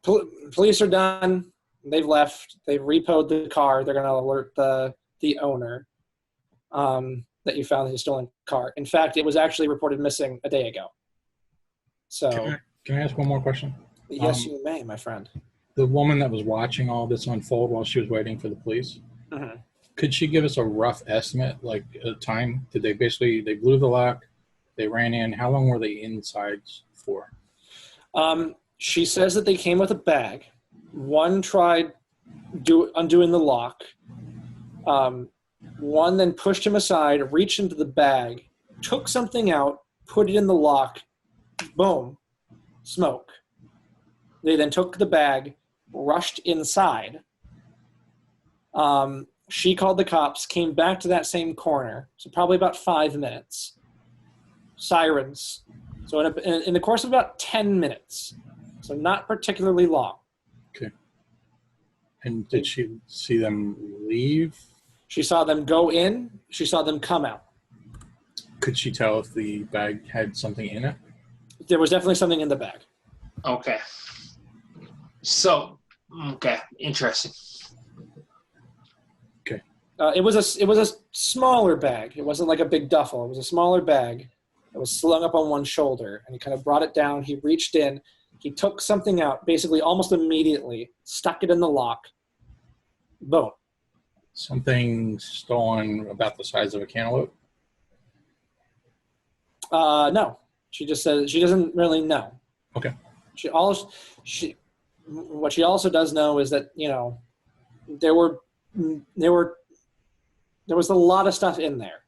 Police are done. They've left. They've repoed the car. They're gonna alert the owner that you found his stolen car. In fact, it was actually reported missing a day ago. So, Can I ask one more question? yes, you may, my friend. The woman that was watching all this unfold while she was waiting for the police, could she give us a rough estimate, like a time? Did they blew the lock, they ran in, how long were they inside for? She says that they came with a bag. One tried undoing the lock. One then pushed him aside, reached into the bag, took something out, put it in the lock, boom, smoke. They then took the bag, rushed inside. She called the cops, came back to that same corner, so probably about 5 minutes. Sirens. So in the course of about 10 minutes, so not particularly long. Okay. And did she see them leave? She saw them go in. She saw them come out. Could she tell if the bag had something in it? There was definitely something in the bag. Okay. So, okay, interesting. Okay. It was a smaller bag. It wasn't like a big duffel. It was a smaller bag that was slung up on one shoulder, and he kind of brought it down. He reached in. He took something out, basically almost immediately, stuck it in the lock. Boom. Something stolen about the size of a cantaloupe? No. She just said she doesn't really know. Okay. What she also does know is that, there was a lot of stuff in there.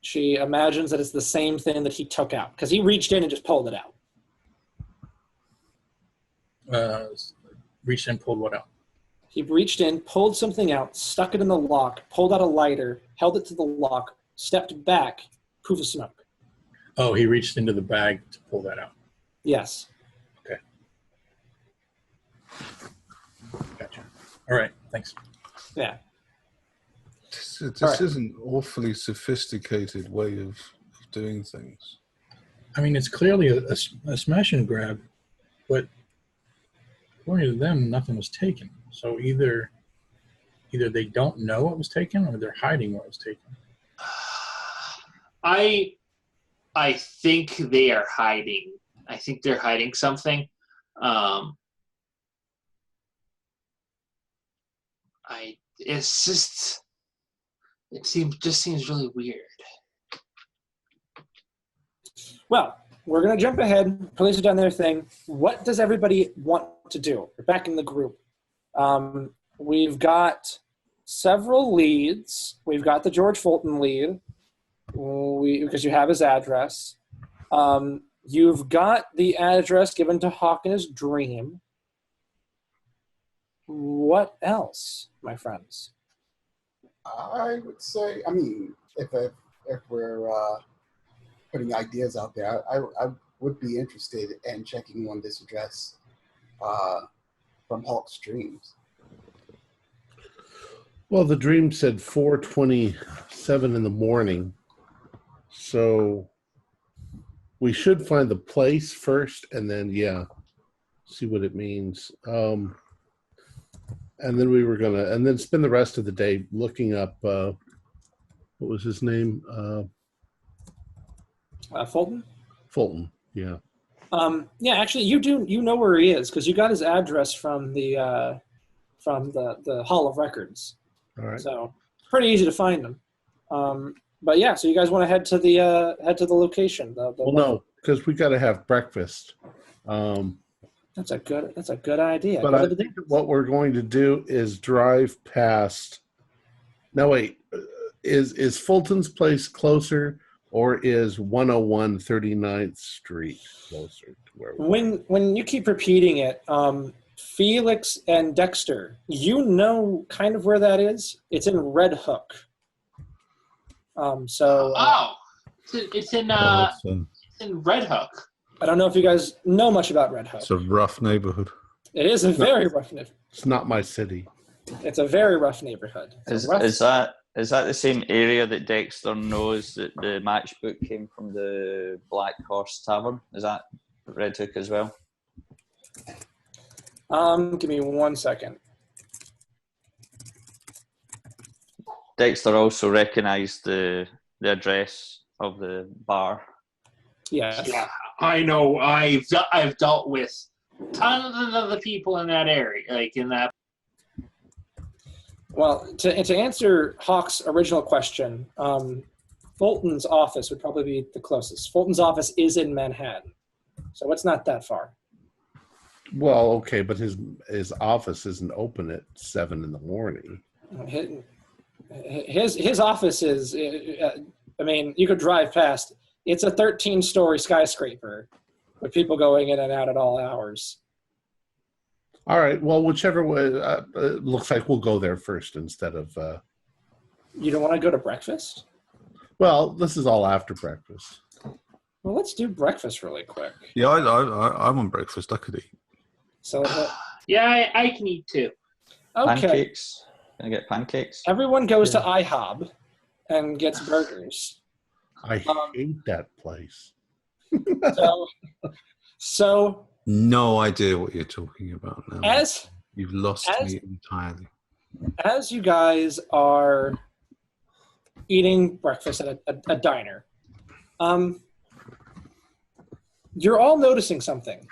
She imagines that it's the same thing that he took out, because he reached in and just pulled it out. Reached in, pulled what out? He reached in, pulled something out, stuck it in the lock, pulled out a lighter, held it to the lock, stepped back, poof of smoke. Oh, he reached into the bag to pull that out. Yes. Okay. Gotcha. All right, thanks. Yeah. This Right. is an awfully sophisticated way of doing things. I mean, it's clearly a smash and grab, but according to them, nothing was taken. So either they don't know what was taken, or they're hiding what was taken. I think they are hiding. I think they're hiding something. It seems really weird. Well, we're going to jump ahead. Police have done their thing. What does everybody want to do? We're back in the group. We've got several leads. We've got the George Fulton lead, because you have his address. You've got the address given to Hawk in his dream. What else, my friends? I would say, if we're putting ideas out there, I would be interested in checking on this address from Hawk's dreams. Well, the dream said 4:27 in the morning, so we should find the place first, and then see what it means. And then we were gonna, spend the rest of the day looking up what was his name? Fulton? Fulton, yeah. Actually, you know where he is, because you got his address from the Hall of Records. All right. So it's pretty easy to find him. But yeah, so you guys want to head to the location? Well, no, because we got to have breakfast. That's a good idea. But I think what we're going to do is drive past. No, wait. Is Fulton's place closer, or is 101 39th Street closer to where we are? When you keep repeating it, Felix and Dexter, you know kind of where that is. It's in Red Hook. It's in Red Hook. I don't know if you guys know much about Red Hook. It's a rough neighborhood. It is a very rough neighborhood. It's not my city. It's a very rough neighborhood. Is that the same area that Dexter knows that the matchbook came from the Black Horse Tavern? Is that Red Hook as well? Give me 1 second. Dexter also recognised the address of the bar. Yes. Yeah, I know. I've dealt with tons of other people in that area, like in that. Well, to answer Hawk's original question, Fulton's office would probably be the closest. Fulton's office is in Manhattan, so it's not that far. Well, okay, but his office isn't open at 7 in the morning. His office is. I mean, you could drive past. It's a 13-story skyscraper with people going in and out at all hours. All right. Well, whichever way, it looks like we'll go there first instead of. You don't want to go to breakfast? Well, this is all after breakfast. Well, let's do breakfast really quick. Yeah, I want breakfast. I could eat. So. Yeah, I can eat too. Okay. Pancakes. Can I get pancakes? Everyone goes to IHOB and gets burgers. I hate that place. So. No idea what you're talking about now. You've lost me entirely. As you guys are eating breakfast at a diner, you're all noticing something.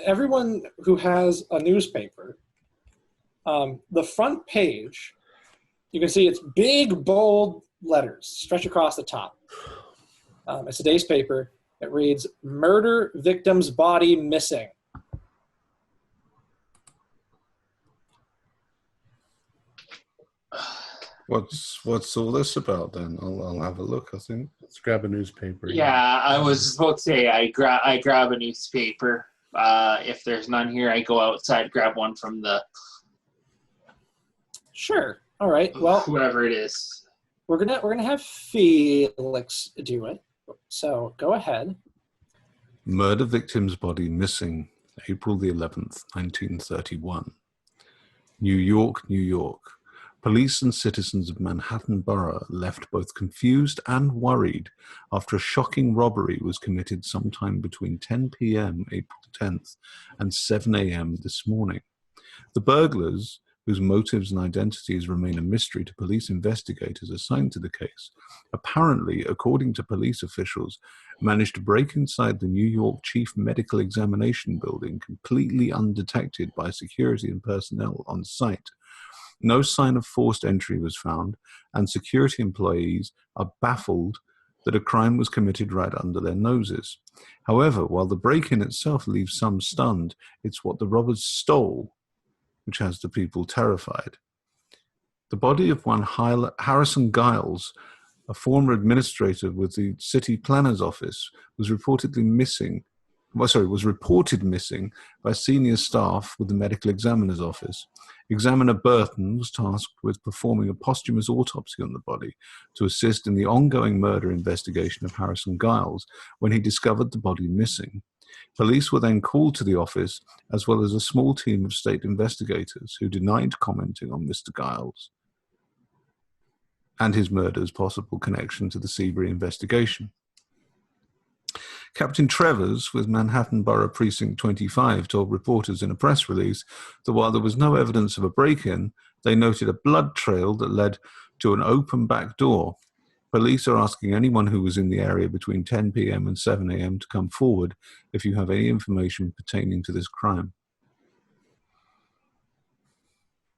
Everyone who has a newspaper, the front page, you can see it's big, bold letters stretch across the top. It's today's paper. It reads, "Murder Victim's Body Missing." What's all this about then? I'll have a look, I think. Let's grab a newspaper. Yeah, I was about to say I grab a newspaper. If there's none here, I go outside, grab one from the. Sure. All right. Well, whoever it is. We're gonna have Felix do it. So go ahead. Murder victim's body missing, April the 11th, 1931. New York, New York. Police and citizens of Manhattan Borough left both confused and worried after a shocking robbery was committed sometime between 10 p.m. April 10th and 7 a.m. this morning. The burglars, whose motives and identities remain a mystery to police investigators assigned to the case, apparently, according to police officials, managed to break inside the New York Chief Medical Examination Building completely undetected by security and personnel on site. No sign of forced entry was found, and security employees are baffled that a crime was committed right under their noses. However, while the break-in itself leaves some stunned, it's what the robbers stole which has the people terrified. The body of one Harrison Giles, a former administrator with the city planner's office, was reported missing by senior staff with the medical examiner's office. Examiner Burton was tasked with performing a posthumous autopsy on the body to assist in the ongoing murder investigation of Harrison Giles when he discovered the body missing. Police were then called to the office, as well as a small team of state investigators who denied commenting on Mr. Giles and his murder's possible connection to the Seabury investigation. Captain Trevors, with Manhattan Borough Precinct 25, told reporters in a press release that while there was no evidence of a break-in, they noted a blood trail that led to an open back door. Police are asking anyone who was in the area between 10 p.m. and 7 a.m. to come forward if you have any information pertaining to this crime.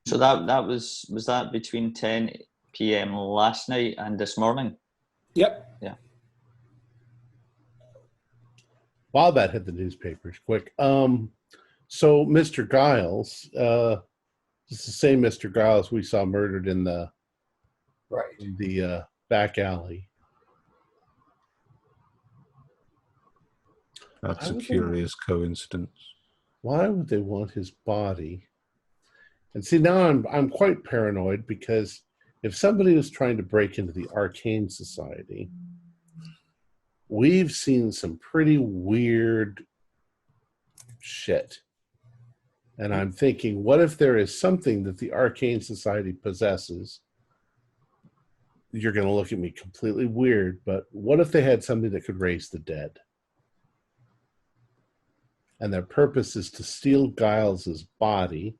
So that was that between 10 p.m. last night and this morning? Yep. Yeah. Wow, that hit the newspapers quick. So Mr. Giles, it's the same Mr. Giles we saw murdered in the Right. in the back alley. That's Why a would they- curious coincidence. Why would they want his body? And see, now I'm quite paranoid, because if somebody was trying to break into the Arcane Society, we've seen some pretty weird shit. And I'm thinking, what if there is something that the Arcane Society possesses? You're going to look at me completely weird, but what if they had something that could raise the dead? And their purpose is to steal Giles's body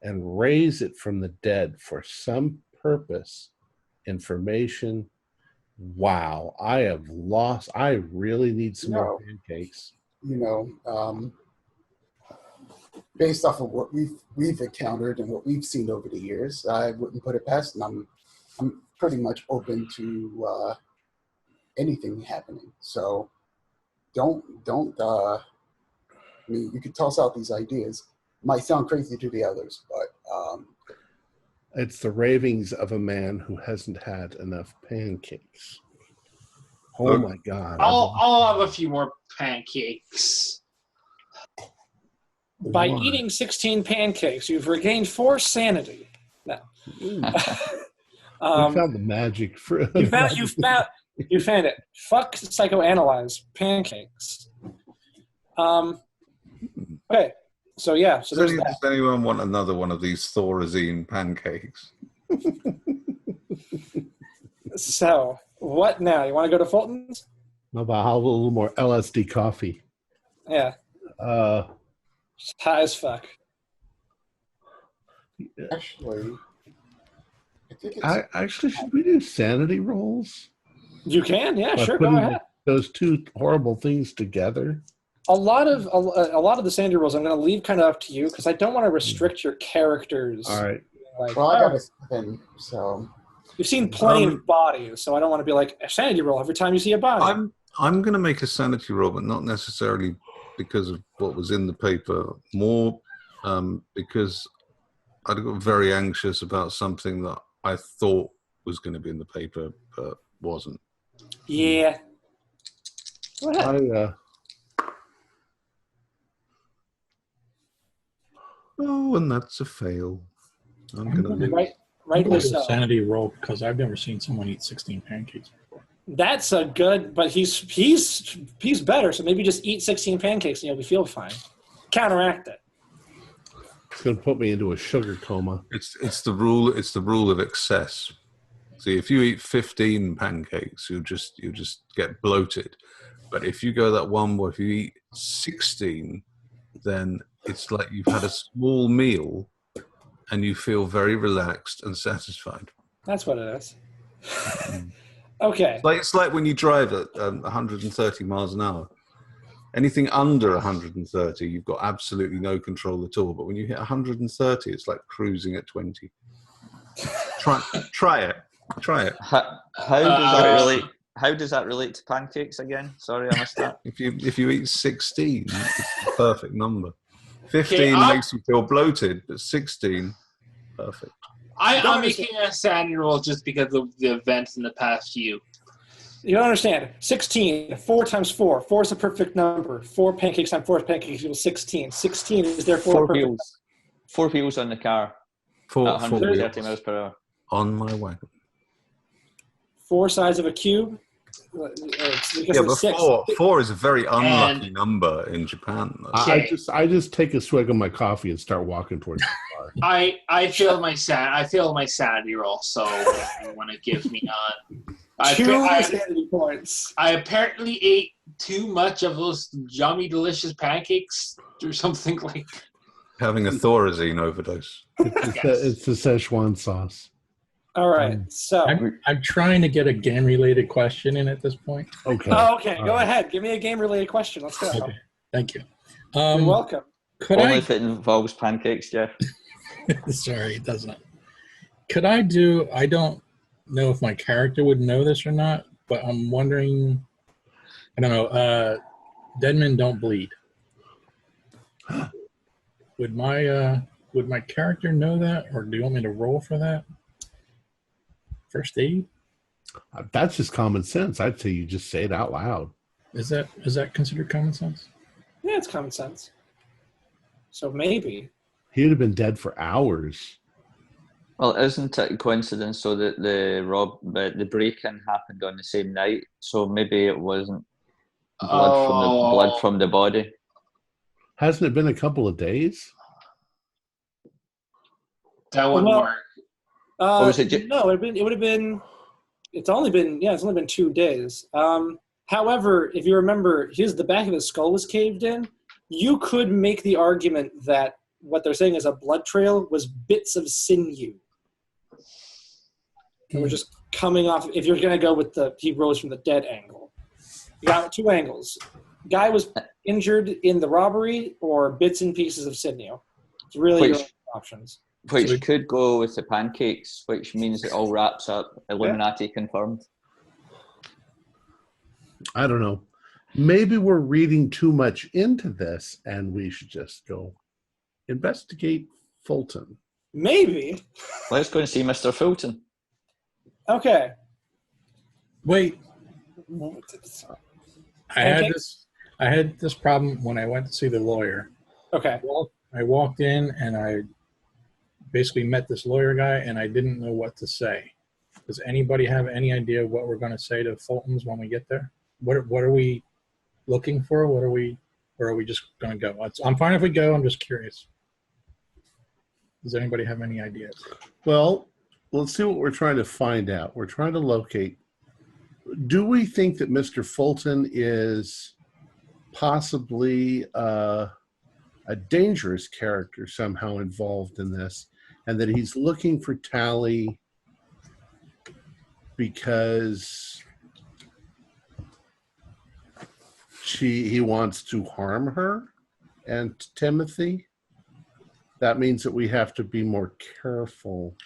and raise it from the dead for some purpose, information. Wow, I have lost. I really need some more pancakes. You know, based off of what we've encountered and what we've seen over the years, I wouldn't put it past them. I'm pretty much open to anything happening. So don't. I mean, you could toss out these ideas. Might sound crazy to the others, but it's the ravings of a man who hasn't had enough pancakes. Oh my God! I'll have a few more pancakes. By eating 16 pancakes, you've regained 4 sanity. No. We found the magic fruit. You found it. Fuck psychoanalyze pancakes. Okay. So yeah. So Does anyone want another one of these Thorazine pancakes? So what now? You want to go to Fulton's? No, but I'll have a little more LSD coffee. Yeah. Just high as fuck. actually, I think it's Actually, should we do sanity rolls? You can, yeah, By sure, go putting ahead. Those two horrible things together. A lot of the sanity rolls I'm going to leave kind of up to you because I don't want to restrict your characters. All right. Like, well, I got a 7, so you've seen plenty of bodies, so I don't want to be like a sanity roll every time you see a body. I'm going to make a sanity roll, but not necessarily because of what was in the paper. More because I got very anxious about something that I thought was going to be in the paper, but wasn't. Yeah. Go ahead. Oh, and that's a fail. I'm going to Rightly a so. sanity roll because I've never seen someone eat 16 pancakes before. That's a good, but he's better. So maybe just eat 16 pancakes and you'll feel fine. Counteract it. It's going to put me into a sugar coma. It's the rule. It's the rule of excess. See, if you eat 15 pancakes, you just get bloated. But if you go that one, or if you eat 16, then it's like you've had a small meal, and you feel very relaxed and satisfied. That's what it is. Okay. It's like when you drive at 130 miles an hour. Anything under 130, you've got absolutely no control at all. But when you hit 130, it's like cruising at 20. Try it. How does that relate to pancakes again? Sorry, I missed that. If you eat 16, it's the perfect number. 15 Okay, makes you feel bloated, but 16, perfect. I'm making a sanity roll just because of the events in the past few. You don't understand. 16, 4 times 4. 4 is the perfect number. 4 pancakes times 4 pancakes equals 16. 16 is therefore 4 perfect. wheels. 4 wheels on the car. Four At 130 wheels miles per hour. on my wagon. 4 sides of a cube. Because Yeah, but it's 6. four is a very unlucky number in Japan. Okay. I just take a swig of my coffee and start walking towards the bar. I failed my sanity roll, so you want to give me on. 2 sanity points. I apparently ate too much of those yummy, delicious pancakes or something like that. Having a Thorazine overdose. It's the Szechuan sauce. All right. So. I'm trying to get a game-related question in at this point. Okay. Oh, okay. Go ahead. Give me a game-related question. Let's go. Okay. Thank you. You're welcome. Only if it involves pancakes, Jeff. Sorry, it doesn't. Could I do... I don't know if my character would know this or not, but I'm wondering... I don't know. Dead men don't bleed. Would my character know that, or do you want me to roll for that? First aid? That's just common sense. I'd say you just say it out loud. Is that considered common sense? Yeah, it's common sense. So maybe. He would have been dead for hours. Well, isn't it a coincidence so that the break-in happened on the same night? So maybe it wasn't blood from the body. Hasn't it been a couple of days? That wouldn't work. Or was it No, it would have been. It's only been 2 days. However, if you remember, the back of his skull was caved in. You could make the argument that what they're saying is a blood trail was bits of sinew. And we're just coming off. If you're going to go with he rose from the dead angle, you got 2 angles. Guy was injured in the robbery, or bits and pieces of sinew. It's really your options. Which could go with the pancakes, which means it all wraps up. Illuminati confirmed. I don't know. Maybe we're reading too much into this, and we should just go investigate Fulton. Maybe. Let's go and see Mr. Fulton. Okay. Wait. I had this problem when I went to see the lawyer. Okay. I walked in and I basically met this lawyer guy, and I didn't know what to say. Does anybody have any idea what we're going to say to Fulton's when we get there? What are we looking for? Or are we just going to go? I'm fine if we go. I'm just curious. Does anybody have any ideas? Well, let's see what we're trying to find out. We're trying to locate. Do we think that Mr. Fulton is possibly a dangerous character somehow involved in this, and that he's looking for Tally because he wants to harm her and Timothy? That means that we have to be more careful.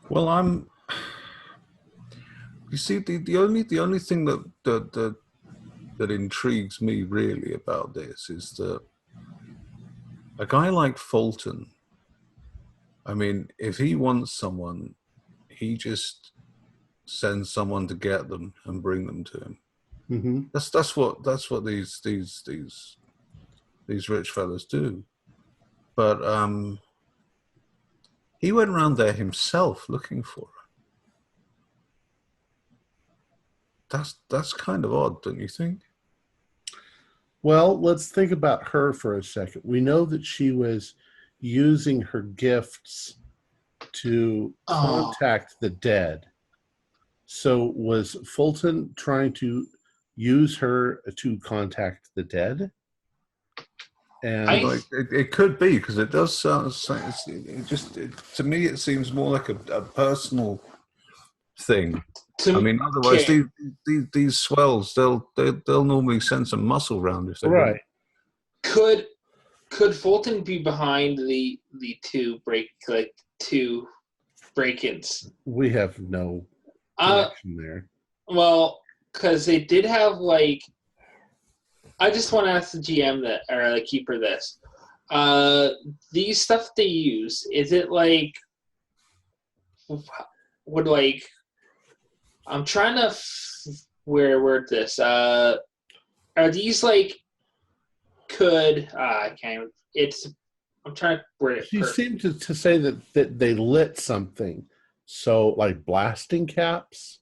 Well, you see, the only thing that intrigues me really about this is that a guy like Fulton, I mean, if he wants someone, he just sends someone to get them and bring them to him. Mm-hmm. That's what these rich fellas do. But he went around there himself looking for her. That's kind of odd, don't you think? Well, let's think about her for a second. We know that she was using her gifts to contact the dead. So was Fulton trying to use her to contact the dead? And it could be, because it does sound. To me, it seems more like a personal thing. I mean, otherwise, these swells, they'll normally send some muscle round if they right. Could Fulton be behind the two break-ins? We have no connection there. Well, because they did have I just want to ask the GM or the keeper this. These stuff they use, is it I'm trying to word this. Are these I can't. I'm trying to word it. She seemed to say that they lit something. So, like blasting caps?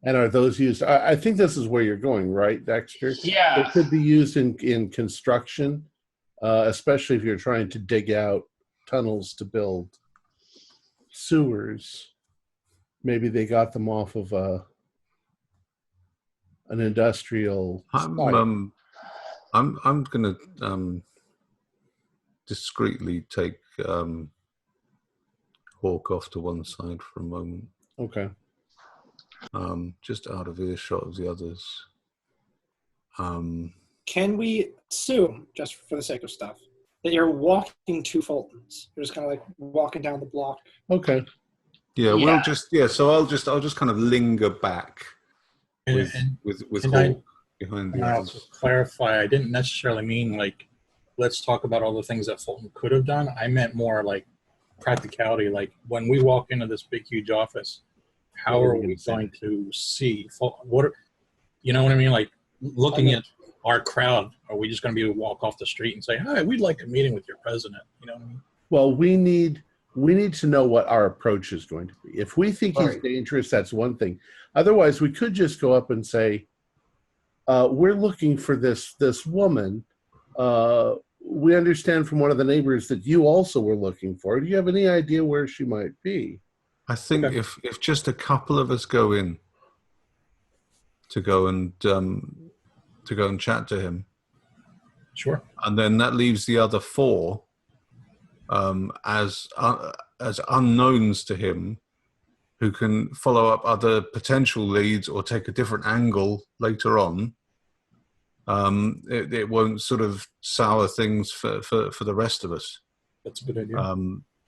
And are those used? I think this is where you're going, right, Dexter? Yeah. It could be used in construction, especially if you're trying to dig out tunnels to build sewers. Maybe they got them off of an industrial site. I'm going to discreetly take Hawk off to one side for a moment. Okay. Just out of earshot of the others. Can we assume, just for the sake of stuff, that you're walking to Fulton's? You're just kind of walking down the block. Okay. Yeah, we'll just So I'll just kind of linger back with Hawk behind the I'll others. just clarify. I didn't necessarily mean let's talk about all the things that Fulton could have done. I meant more practicality. Like when we walk into this big, huge office, how are we going to see what? You know what I mean? Like looking at our crowd, are we just going to be able to walk off the street and say, "Hi, we'd like a meeting with your president"? You know what I mean? Well, we need to know what our approach is going to be. If we think he's dangerous, that's one thing. Otherwise, we could just go up and say, "We're looking for this woman. We understand from one of the neighbors that you also were looking for. Do you have any idea where she might be?" I think if just a couple of us go in to go and chat to him, sure, and then that leaves the other 4 as unknowns to him, who can follow up other potential leads or take a different angle later on. It won't sort of sour things for the rest of us. That's a good idea.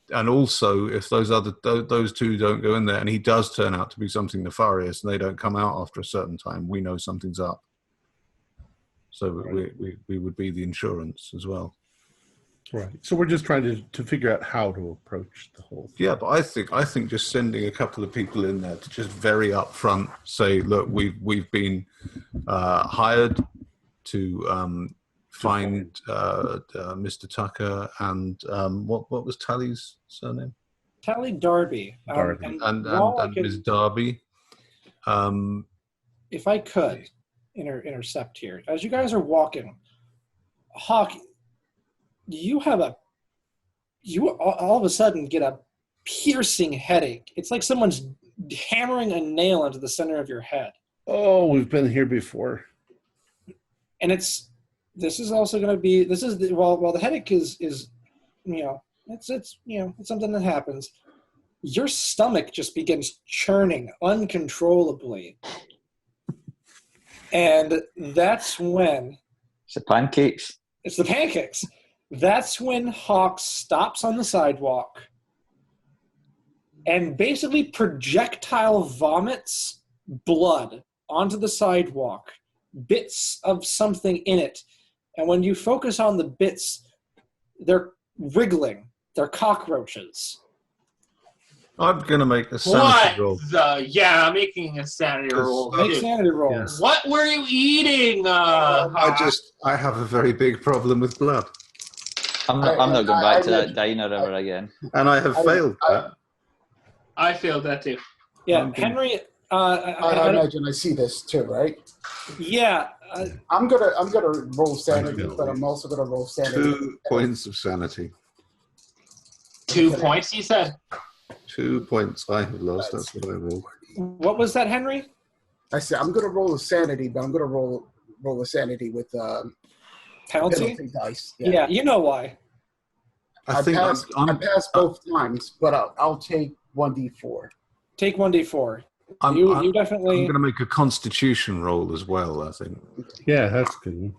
And also, if those 2 don't go in there, and he does turn out to be something nefarious, and they don't come out after a certain time, we know something's up. So we would be the insurance as well. Right. So we're just trying to figure out how to approach the whole thing. Yeah, but I think just sending a couple of people in there to just very upfront say, look, we've been hired to find Mr. Tucker and what was Tally's surname? Tally Darby. And Ms. Darby. If I could intercept here, as you guys are walking, Hawk, you all of a sudden get a piercing headache. It's like someone's hammering a nail into the center of your head. Oh, we've been here before. And this is also going to be, while the headache is it's something that happens. Your stomach just begins churning uncontrollably. And that's when... It's the pancakes. It's the pancakes. That's when Hawk stops on the sidewalk and basically projectile vomits blood onto the sidewalk, bits of something in it. And when you focus on the bits, they're wriggling. They're cockroaches. I'm going to make a sanity roll. I'm making a sanity roll. Make sanity rolls. Yes. What were you eating? I have a very big problem with blood. I'm not going back to that diner ever again. And I have failed that. I failed that too. Yeah, Henry. I imagine I see this too, right? Yeah. I'm gonna roll sanity, but I'm also gonna roll sanity. 2 points of sanity. 2 points, you said? 2 points I have lost. That's what I rolled. What was that, Henry? I said I'm gonna roll a sanity, but I'm gonna roll a sanity with penalty dice. Yeah, you know why. I passed both times, but I'll take 1d4. Take 1d4. I'm definitely. I'm going to make a Constitution roll as well. I think. Yeah, that's good.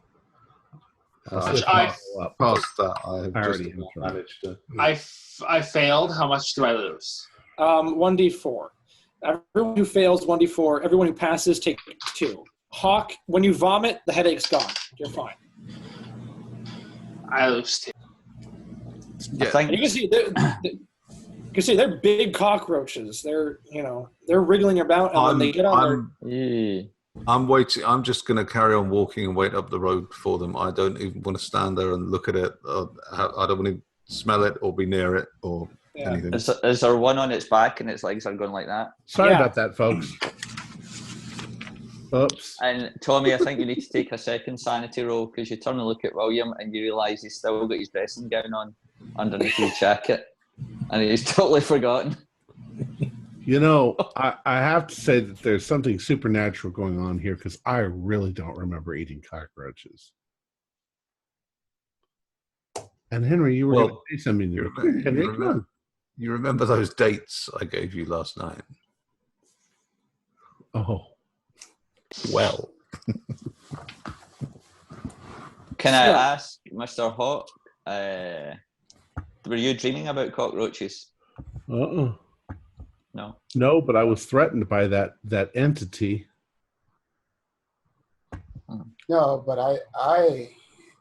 Past that, I have already managed to. I failed. How much do I lose? 1d4. Everyone who fails 1d4. Everyone who passes take 2. Hawk, when you vomit, the headache's gone. You're fine. I lose 2. Yeah. I think you can see they're big cockroaches. They're wriggling about, and when they get on I'm waiting. I'm just going to carry on walking and wait up the road for them. I don't even want to stand there and look at it. I don't want to smell it or be near it or anything. Is there one on its back and its legs are going like that? Sorry about that, folks. Oops. And Tommy, I think you need to take a second sanity roll because you turn and look at William and you realise he's still got his dressing gown on underneath his jacket and he's totally forgotten. I have to say that there's something supernatural going on here because I really don't remember eating cockroaches. And Henry, you were going to say something. You remember those dates I gave you last night? Oh. Well. Can I ask, Mr. Hawk, were you dreaming about cockroaches? No. No, but I was threatened by that entity. No, but I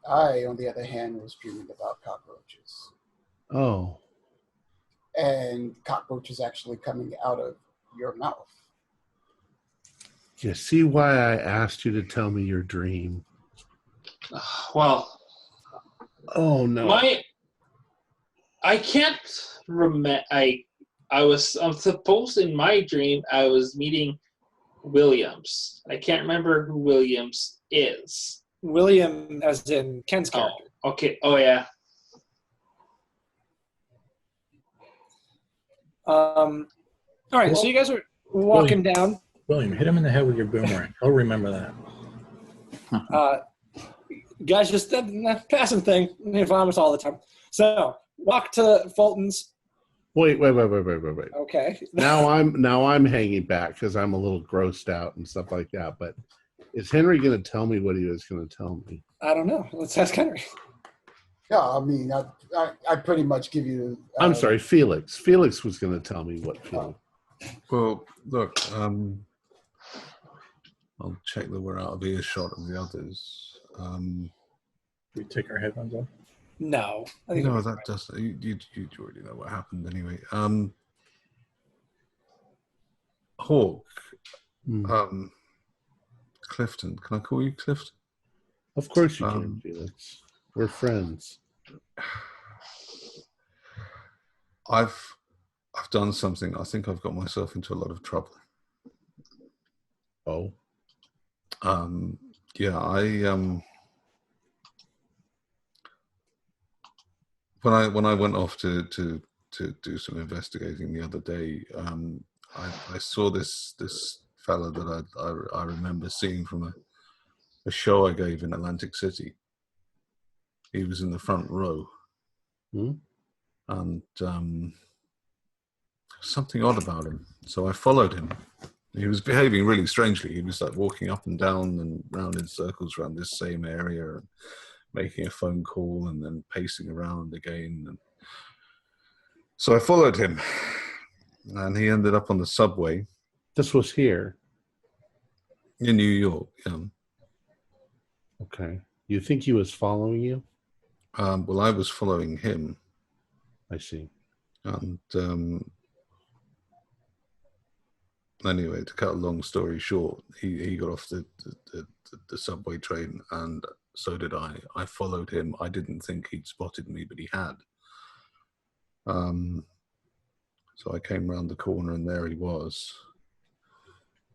on the other hand was dreaming about cockroaches. Oh. and cockroaches actually coming out of your mouth. You see why I asked you to tell me your dream? Well, Oh no! I can't remember. I'm supposed in my dream I was meeting Williams. I can't remember who Williams is. William, as in Ken's character. Oh, okay. Oh yeah. All right, so you guys are walking down. William, hit him in the head with your boomerang. I'll remember that. Guys, just that passing thing. They vomit all the time. So walk to Fulton's. Wait. Okay. Now I'm hanging back because I'm a little grossed out and stuff like that. But is Henry going to tell me what he was going to tell me? I don't know. Let's ask Henry. Yeah, I mean, I pretty much give you. I'm sorry, Felix. Felix was going to tell me what. Well, look, I'll check that we're out of earshot of the others. We take our headphones off? No. No, that doesn't. You already know what happened anyway. Hawk, Clifton. Can I call you Clifton? Of course you can, Felix. We're friends. I've done something. I think I've got myself into a lot of trouble. Oh. Yeah, when I went off to do some investigating the other day, I saw this fella that I remember seeing from a show I gave in Atlantic City. He was in the front row, and something odd about him. So I followed him. He was behaving really strangely. He was like walking up and down and round in circles around this same area and making a phone call and then pacing around again. And so I followed him, and he ended up on the subway. This was here in New York. Yeah. Okay. You think he was following you? Well, I was following him. I see. And anyway, to cut a long story short, he got off the subway train, and so did I. I followed him. I didn't think he'd spotted me, but he had. So I came round the corner, and there he was,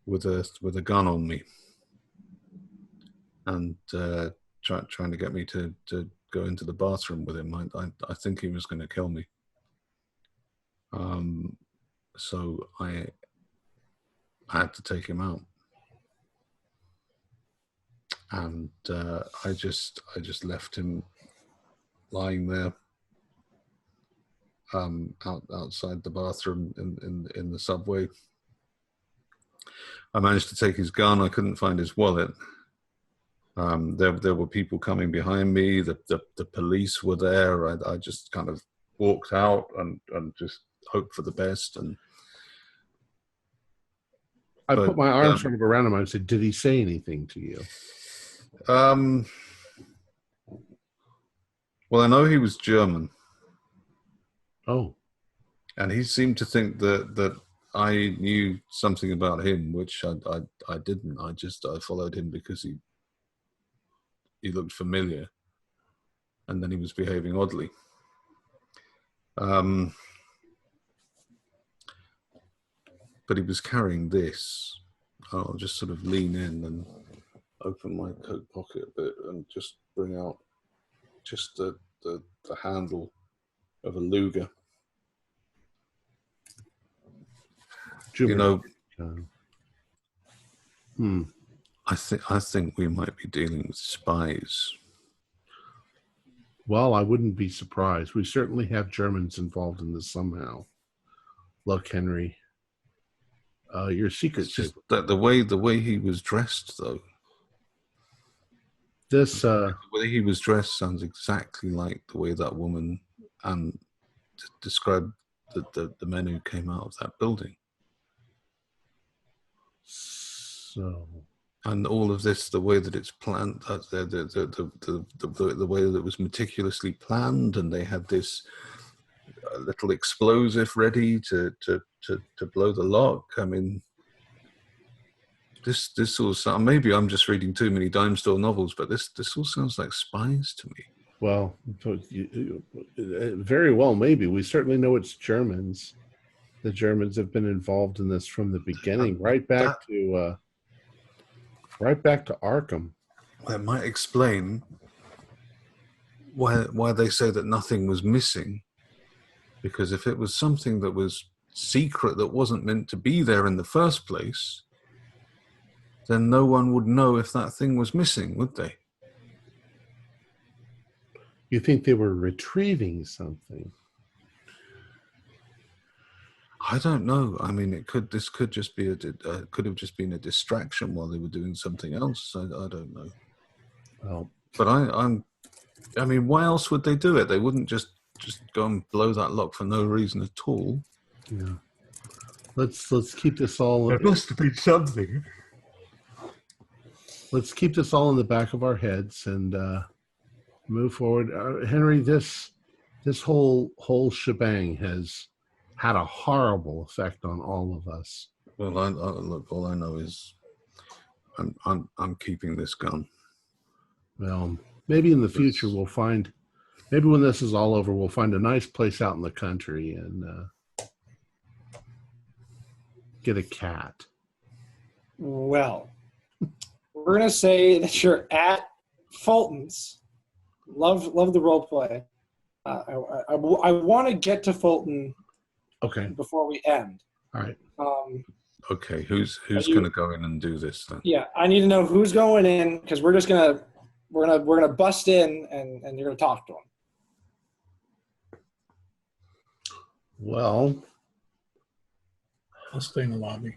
with a gun on me, and trying to get me to go into the bathroom with him. I think he was going to kill me. So I had to take him out, and I just left him lying there outside the bathroom in the subway. I managed to take his gun. I couldn't find his wallet. There were people coming behind me. The police were there. I just kind of walked out and just hoped for the best. And I put my arms sort of around him. I said, "Did he say anything to you?" Well, I know he was German. Oh. And he seemed to think that I knew something about him, which I didn't. I followed him because he looked familiar, and then he was behaving oddly. But he was carrying this. I'll just sort of lean in and open my coat pocket a bit and just bring out just the handle of a Luger. You know, I think we might be dealing with spies. Well, I wouldn't be surprised. We certainly have Germans involved in this somehow. Look, Henry, your secret. It's just that the way he was dressed, though. The way he was dressed sounds exactly like the way that woman described the men who came out of that building. So, and all of this, the way that it's planned, the way that it was meticulously planned, and they had this a little explosive ready to blow the lock. I mean, this all sounds, maybe I'm just reading too many dime store novels, but this all sounds like spies to me. Well, very well, maybe. We certainly know it's Germans. The Germans have been involved in this from the beginning, right back to Arkham. That might explain why they say that nothing was missing. Because if it was something that was secret that wasn't meant to be there in the first place, then no one would know if that thing was missing, would they? You think they were retrieving something? I don't know. I mean, this could just be could have just been a distraction while they were doing something else. I don't know. Well, but I mean, why else would they do it? They wouldn't just go and blow that lock for no reason at all. Yeah. Let's keep this all. There must have been something. Let's keep this all in the back of our heads and move forward. Henry, this whole shebang has had a horrible effect on all of us. Well, look, all I know is I'm keeping this gun. Well, maybe in the future we'll find. Maybe when this is all over, we'll find a nice place out in the country and get a cat. Well, we're going to say that you're at Fulton's. Love the role play. I want to get to Fulton before we end. All right. Okay, who's going to go in and do this then? Yeah, I need to know who's going in because we're gonna bust in and you're gonna talk to him. Well, I'll stay in the lobby.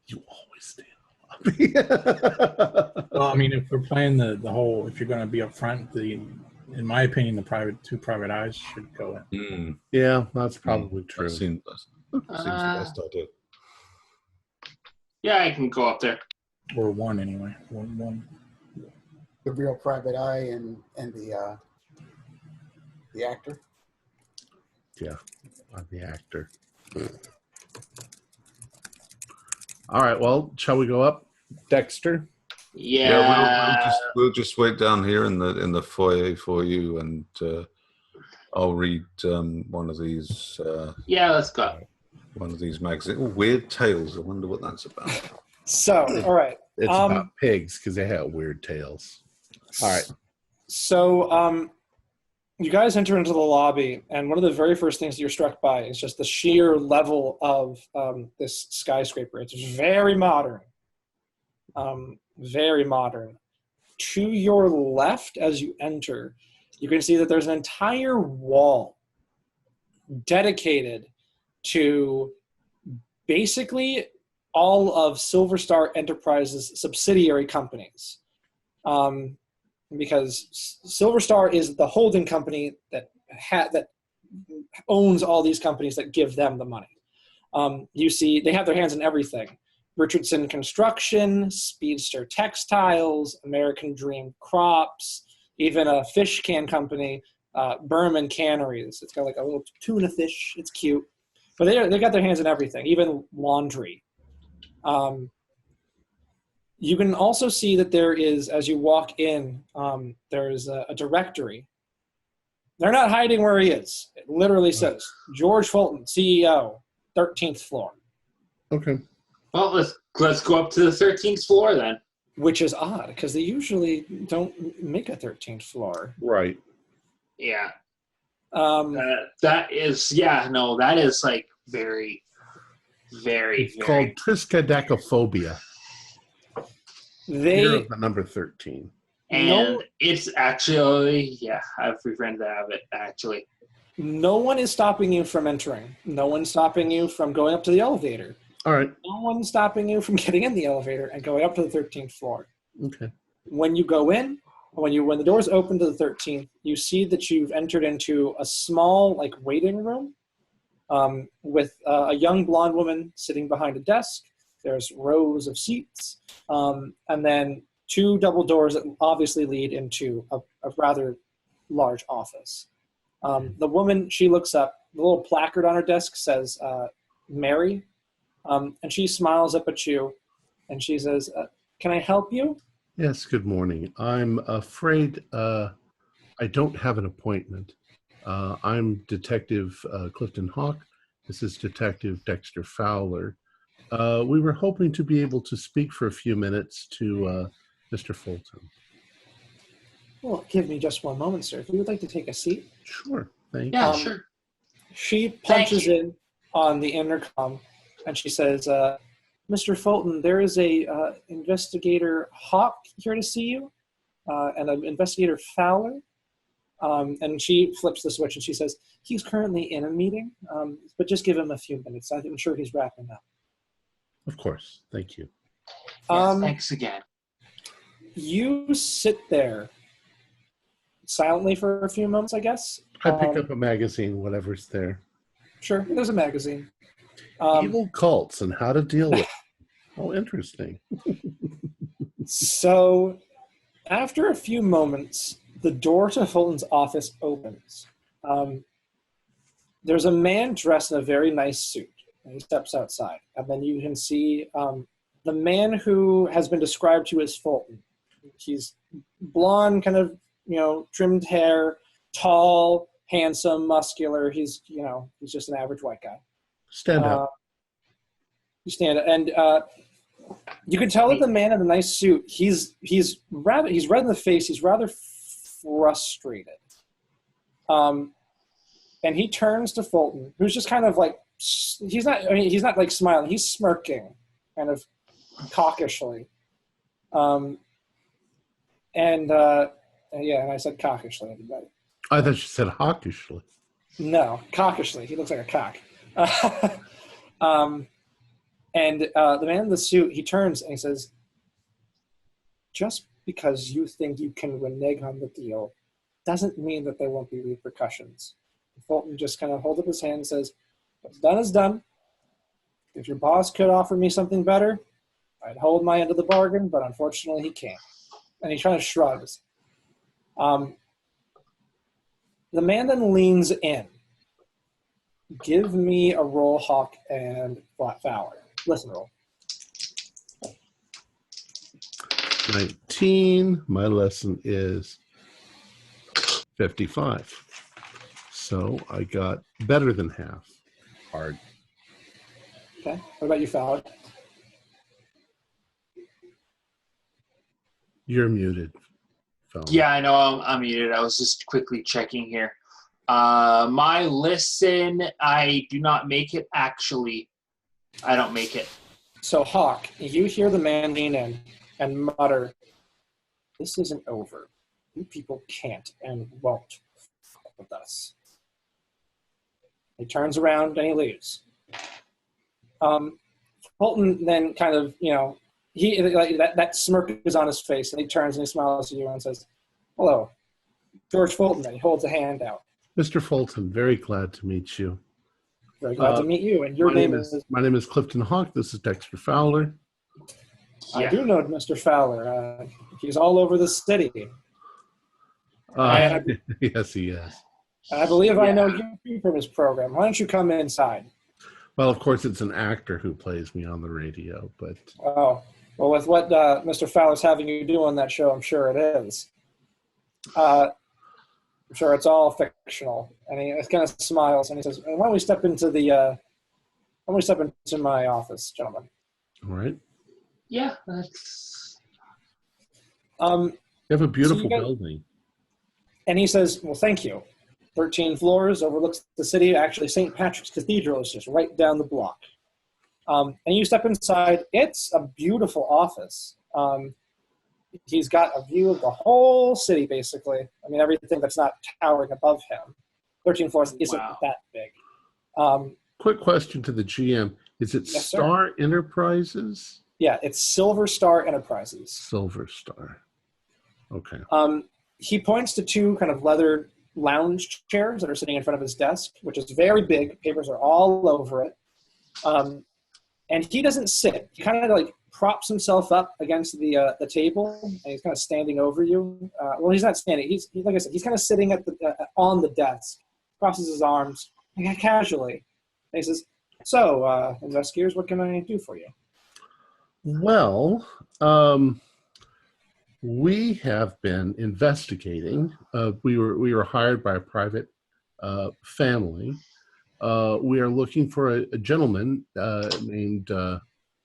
You always stay in the lobby. Well, I mean, if we're playing the whole, if you're going to be up front, in my opinion, the two private eyes should go in. Yeah, that's probably true. That seems the best idea. Yeah, I can go up there. Or one anyway. One. The real private eye and the actor. Yeah, I'm the actor. All right. Well, shall we go up, Dexter? Yeah. We'll just wait down here in the foyer for you, and I'll read one of these. Yeah, let's go. One of these magazines. Oh, Weird Tales. I wonder what that's about. So, all right. It's about pigs because they have weird tails. All right. So, you guys enter into the lobby, and one of the very first things that you're struck by is just the sheer level of this skyscraper. It's very modern. Very modern. To your left, as you enter, you can see that there's an entire wall dedicated to basically all of Silver Star Enterprises' subsidiary companies. Because Silver Star is the holding company that owns all these companies that give them the money. You see, they have their hands in everything. Richardson Construction, Speedster Textiles, American Dream Crops, even a fish can company, Berman Canneries. It's got like a little tuna fish. It's cute. But they got their hands in everything, even laundry. You can also see that there is, as you walk in, there's a directory. They're not hiding where he is. It literally says, George Fulton, CEO, 13th floor. Okay. Well, let's go up to the 13th floor then. Which is odd, because they usually don't make a 13th floor. Right. Yeah. That is like very, very, it's called triskaidekaphobia. Fear of the number 13. And it's actually, I've befriended that of it, actually. No one is stopping you from entering. No one's stopping you from going up to the elevator. All right. No one's stopping you from getting in the elevator and going up to the 13th floor. Okay. When you go in, when the doors open to the 13th, you see that you've entered into a small, like, waiting room with a young blonde woman sitting behind a desk. There's rows of seats, and then two double doors that obviously lead into a rather large office. The woman, she looks up. The little placard on her desk says, Mary. And she smiles up at you, and she says, can I help you? Yes, good morning. I'm afraid I don't have an appointment. I'm Detective Clifton Hawk. This is Detective Dexter Fowler. We were hoping to be able to speak for a few minutes to Mr. Fulton. Well, give me just one moment, sir. If you would like to take a seat. Sure, thank you. Yeah, sure. She punches in on the intercom, and she says, Mr. Fulton, there is a investigator Hawk here to see you, and an investigator Fowler. And she flips the switch and she says, he's currently in a meeting, but just give him a few minutes. I'm sure he's wrapping up. Of course. Thank you. Yes, thanks again. You sit there silently for a few moments, I guess. I pick up a magazine, whatever's there. Sure, there's a magazine. Evil cults and how to deal with it. Oh, interesting. So after a few moments, the door to Fulton's office opens. There's a man dressed in a very nice suit, and he steps outside. And then you can see the man who has been described to you as Fulton. He's blonde, kind of, trimmed hair, tall, handsome, muscular. He's just an average white guy. Stand up. You stand up, and you can tell that the man in the nice suit, he's red in the face. He's rather frustrated. And he turns to Fulton, who's just kind of like, he's not like smiling. He's smirking, kind of cockishly. And I said cockishly, everybody. I thought you said hawkishly. No, cockishly. He looks like a cock. And the man in the suit, he turns and he says, just because you think you can renege on the deal doesn't mean that there won't be repercussions. Fulton just kind of holds up his hand and says, what's done is done. If your boss could offer me something better, I'd hold my end of the bargain, but unfortunately he can't. And he kind of shrugs. The man then leans in. Give me a roll, Hawk and Fowler. Listen roll. 19. My lesson is 55. So I got better than half. Hard. Okay. What about you, Fowler? You're muted, Fowler. Yeah, I know I'm muted. I was just quickly checking here. My listen, I do not make it, actually. I don't make it. So, Hawk, you hear the man lean in and mutter, this isn't over. You people can't and won't fuck with us. He turns around and he leaves. Fulton then kind of, he that smirk is on his face, and he turns and he smiles at you and says, hello, George Fulton. And he holds a hand out. Mr. Fulton, very glad to meet you. Very glad to meet you. And your name is? My name is Clifton Hawk. This is Dexter Fowler. I do know Mr. Fowler. He's all over the city. Yes, he is. I believe I know you from his program. Why don't you come inside? Well, of course, it's an actor who plays me on the radio, but... Oh, well, with what Mr. Fowler's having you do on that show, I'm sure it is. I'm sure it's all fictional. And he kind of smiles and he says, why don't we step into my office, gentlemen? All right. Yeah, that's... You have a beautiful building. And he says, well, thank you. 13 floors, overlooks the city. Actually, St. Patrick's Cathedral is just right down the block. And you step inside. It's a beautiful office. He's got a view of the whole city, basically. I mean, everything that's not towering above him. 13 floors isn't that big. Quick question to the GM. Is it Star Enterprises? Yeah, it's Silver Star Enterprises. Silver Star. Okay. He points to two kind of leather lounge chairs that are sitting in front of his desk, which is very big. Papers are all over it. And he doesn't sit. He kind of like props himself up against the table, and he's kind of standing over you. Well, he's not standing. He's like I said, he's kind of sitting at on the desk, crosses his arms casually. And he says, "So, investigators, what can I do for you?" Well, we have been investigating. We were hired by a private family. We are looking for a gentleman named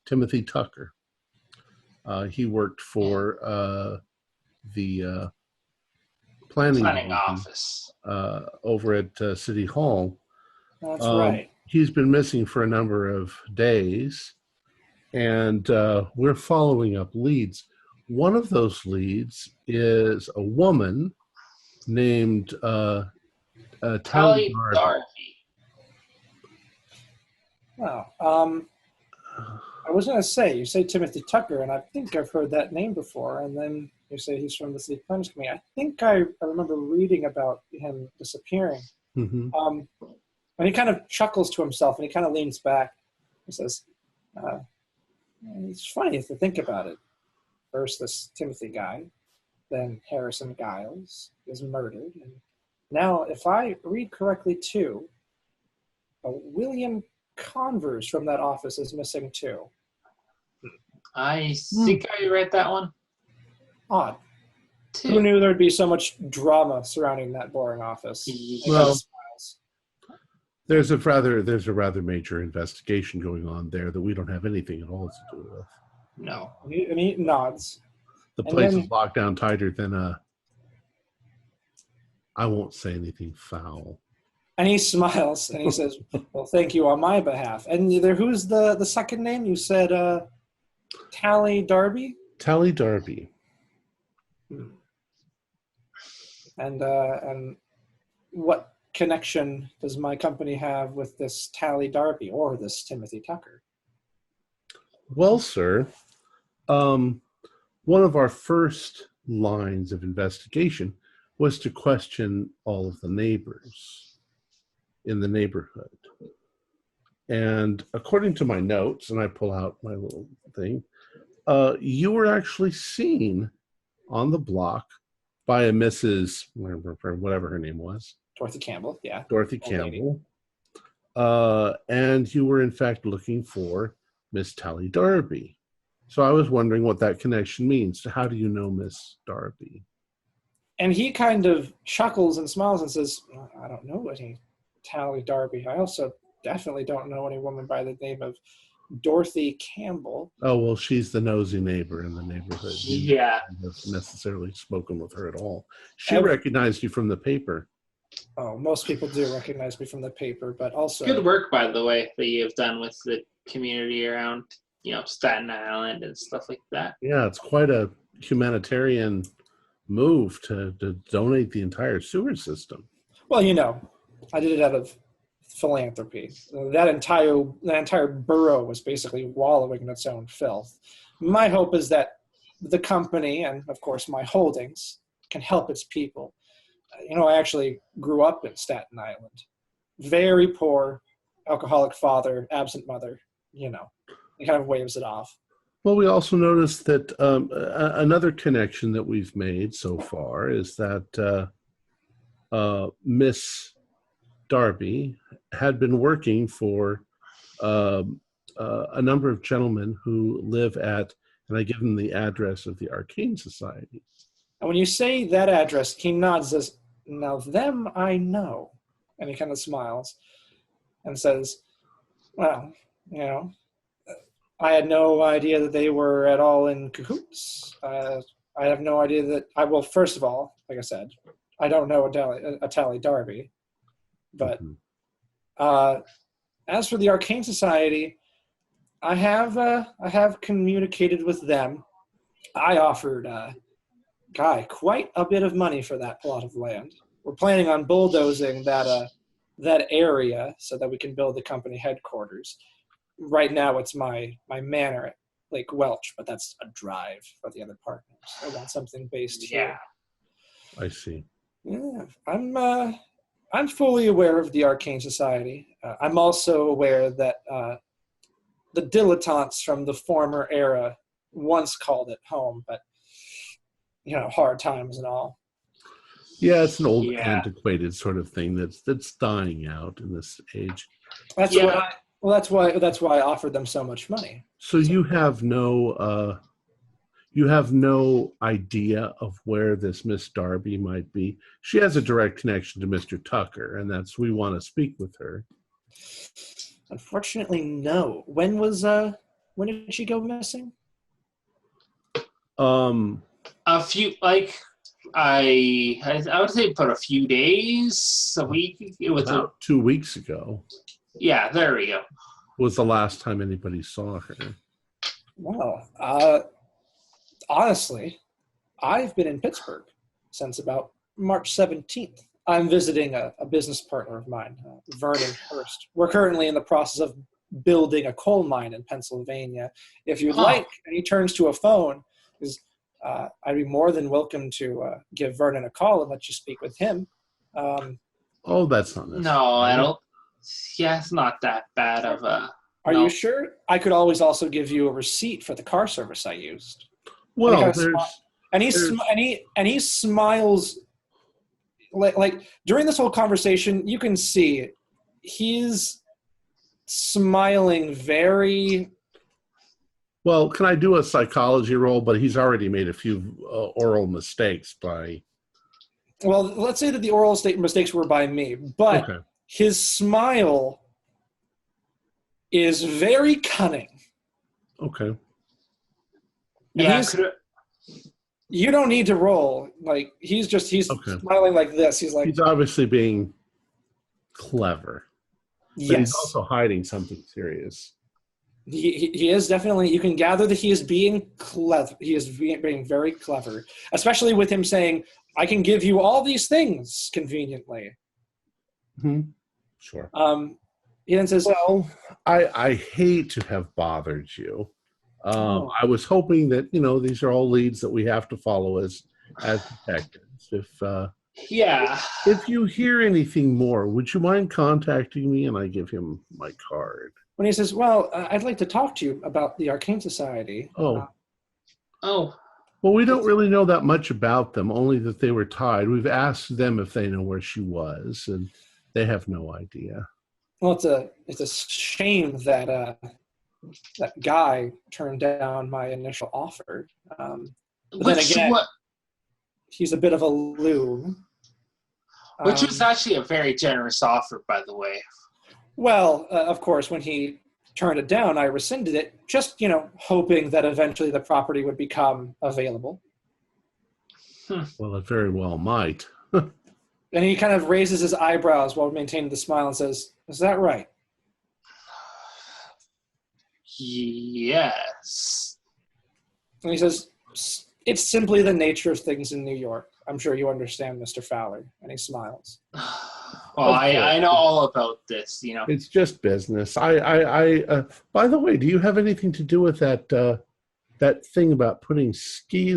Timothy Tucker. He worked for the planning office over at City Hall. That's right. He's been missing for a number of days, and we're following up leads. One of those leads is a woman named Tally Darby. Wow. I was going to say, you say Timothy Tucker, and I think I've heard that name before, and then you say he's from the City Planners Committee. I think I remember reading about him disappearing. Mm-hmm. And he kind of chuckles to himself, and he kind of leans back. He says, it's funny if you think about it. First, this Timothy guy, then Harrison Giles is murdered. And now, if I read correctly, too, William Converse from that office is missing, too. I think I read that one. Odd. Who knew there'd be so much drama surrounding that boring office? Well, there's a rather major investigation going on there that we don't have anything at all to do with. No. And he nods. The place is locked down tighter than I won't say anything foul. And he smiles and he says, "Well, thank you on my behalf." And who's the second name? You said Tally Darby? Tally Darby. And what connection does my company have with this Tally Darby or this Timothy Tucker? Well, sir, one of our first lines of investigation was to question all of the neighbors in the neighborhood. And according to my notes, and I pull out my little thing, you were actually seen on the block by a Mrs. whatever her name was. Dorothy Campbell, yeah. Dorothy Campbell. And you were, in fact, looking for Miss Tally Darby. So I was wondering what that connection means. How do you know Miss Darby? And he kind of chuckles and smiles and says, "I don't know any Tally Darby. I also definitely don't know any woman by the name of Dorothy Campbell." Oh, well, she's the nosy neighbor in the neighborhood. Yeah. You haven't necessarily spoken with her at all. She recognized you from the paper. Oh, most people do recognize me from the paper, but also... Good work, by the way, that you've done with the community around, Staten Island and stuff like that. Yeah, it's quite a humanitarian move to donate the entire sewer system. Well, I did it out of philanthropy. That entire borough was basically wallowing in its own filth. My hope is that the company and, of course, my holdings can help its people. I actually grew up in Staten Island. Very poor, alcoholic father, absent mother, It kind of waves it off. Well, we also noticed that another connection that we've made so far is that Miss Darby had been working for a number of gentlemen who live at, and I give them the address of the Arcane Society. And when you say that address, he nods and says, "Now them I know." And he kind of smiles and says, "Well, I had no idea that they were at all in cahoots. I have no idea that first of all, like I said, I don't know a Tally Darby. But as for the Arcane Society, I have communicated with them. I offered Guy quite a bit of money for that plot of land. We're planning on bulldozing that area so that we can build the company headquarters. Right now, it's my manor at Lake Welch, but that's a drive for the other partners. I want something based here. I see. Yeah, I'm fully aware of the Arcane Society. I'm also aware that the dilettantes from the former era once called it home, but hard times and all. Yeah, it's an old, Yeah. antiquated sort of thing that's dying out in this age. That's Yeah. what I. Well, that's why I offered them so much money. So you have no idea of where this Miss Darby might be. She has a direct connection to Mr. Tucker, and we want to speak with her. Unfortunately, no. When did she go missing? A few, like, I would say about a few days, a week. It was About 2 weeks ago yeah, there we go. was the last time anybody saw her. Well, honestly, I've been in Pittsburgh since about March 17th. I'm visiting a business partner of mine, Vernon Hurst. We're currently in the process of building a coal mine in Pennsylvania. If you'd like, and he turns to a phone, because I'd be more than welcome to give Vernon a call and let you speak with him. Oh, that's not necessary. No, I don't. Yeah, it's not that bad of a. Are you sure? I could always also give you a receipt for the car service I used. Well, he smiles like during this whole conversation. You can see he's smiling very. Well, can I do a psychology roll? But he's already made a few oral mistakes by. Well, let's say that the oral mistakes were by me, but his smile is very cunning. Okay. Yeah, you don't need to roll. Like he's smiling like this. He's obviously being clever. But yes. He's also hiding something serious. He is definitely. You can gather that he is being clever. He is being very clever, especially with him saying, "I can give you all these things conveniently." Mm-hmm. Sure. He then says, "Well, I hate to have bothered you. I was hoping that these are all leads that we have to follow as detectives. If you hear anything more, would you mind contacting me?" And I give him my card. When he says, "Well, I'd like to talk to you about the Arcane Society." Well, we don't really know that much about them, only that they were tied. We've asked them if they know where she was, and they have no idea. Well, it's a shame that that guy turned down my initial offer. But then again, he's a bit of a loon. Which was actually a very generous offer, by the way. Well, of course, when he turned it down, I rescinded it, just, hoping that eventually the property would become available. Well, it very well might. And he kind of raises his eyebrows while maintaining the smile and says, "Is that right?" Yes. And he says, "It's simply the nature of things in New York. I'm sure you understand, Mr. Fowler." And he smiles. Well, I know all about this, It's just business. I by the way, do you have anything to do with that thing about putting ski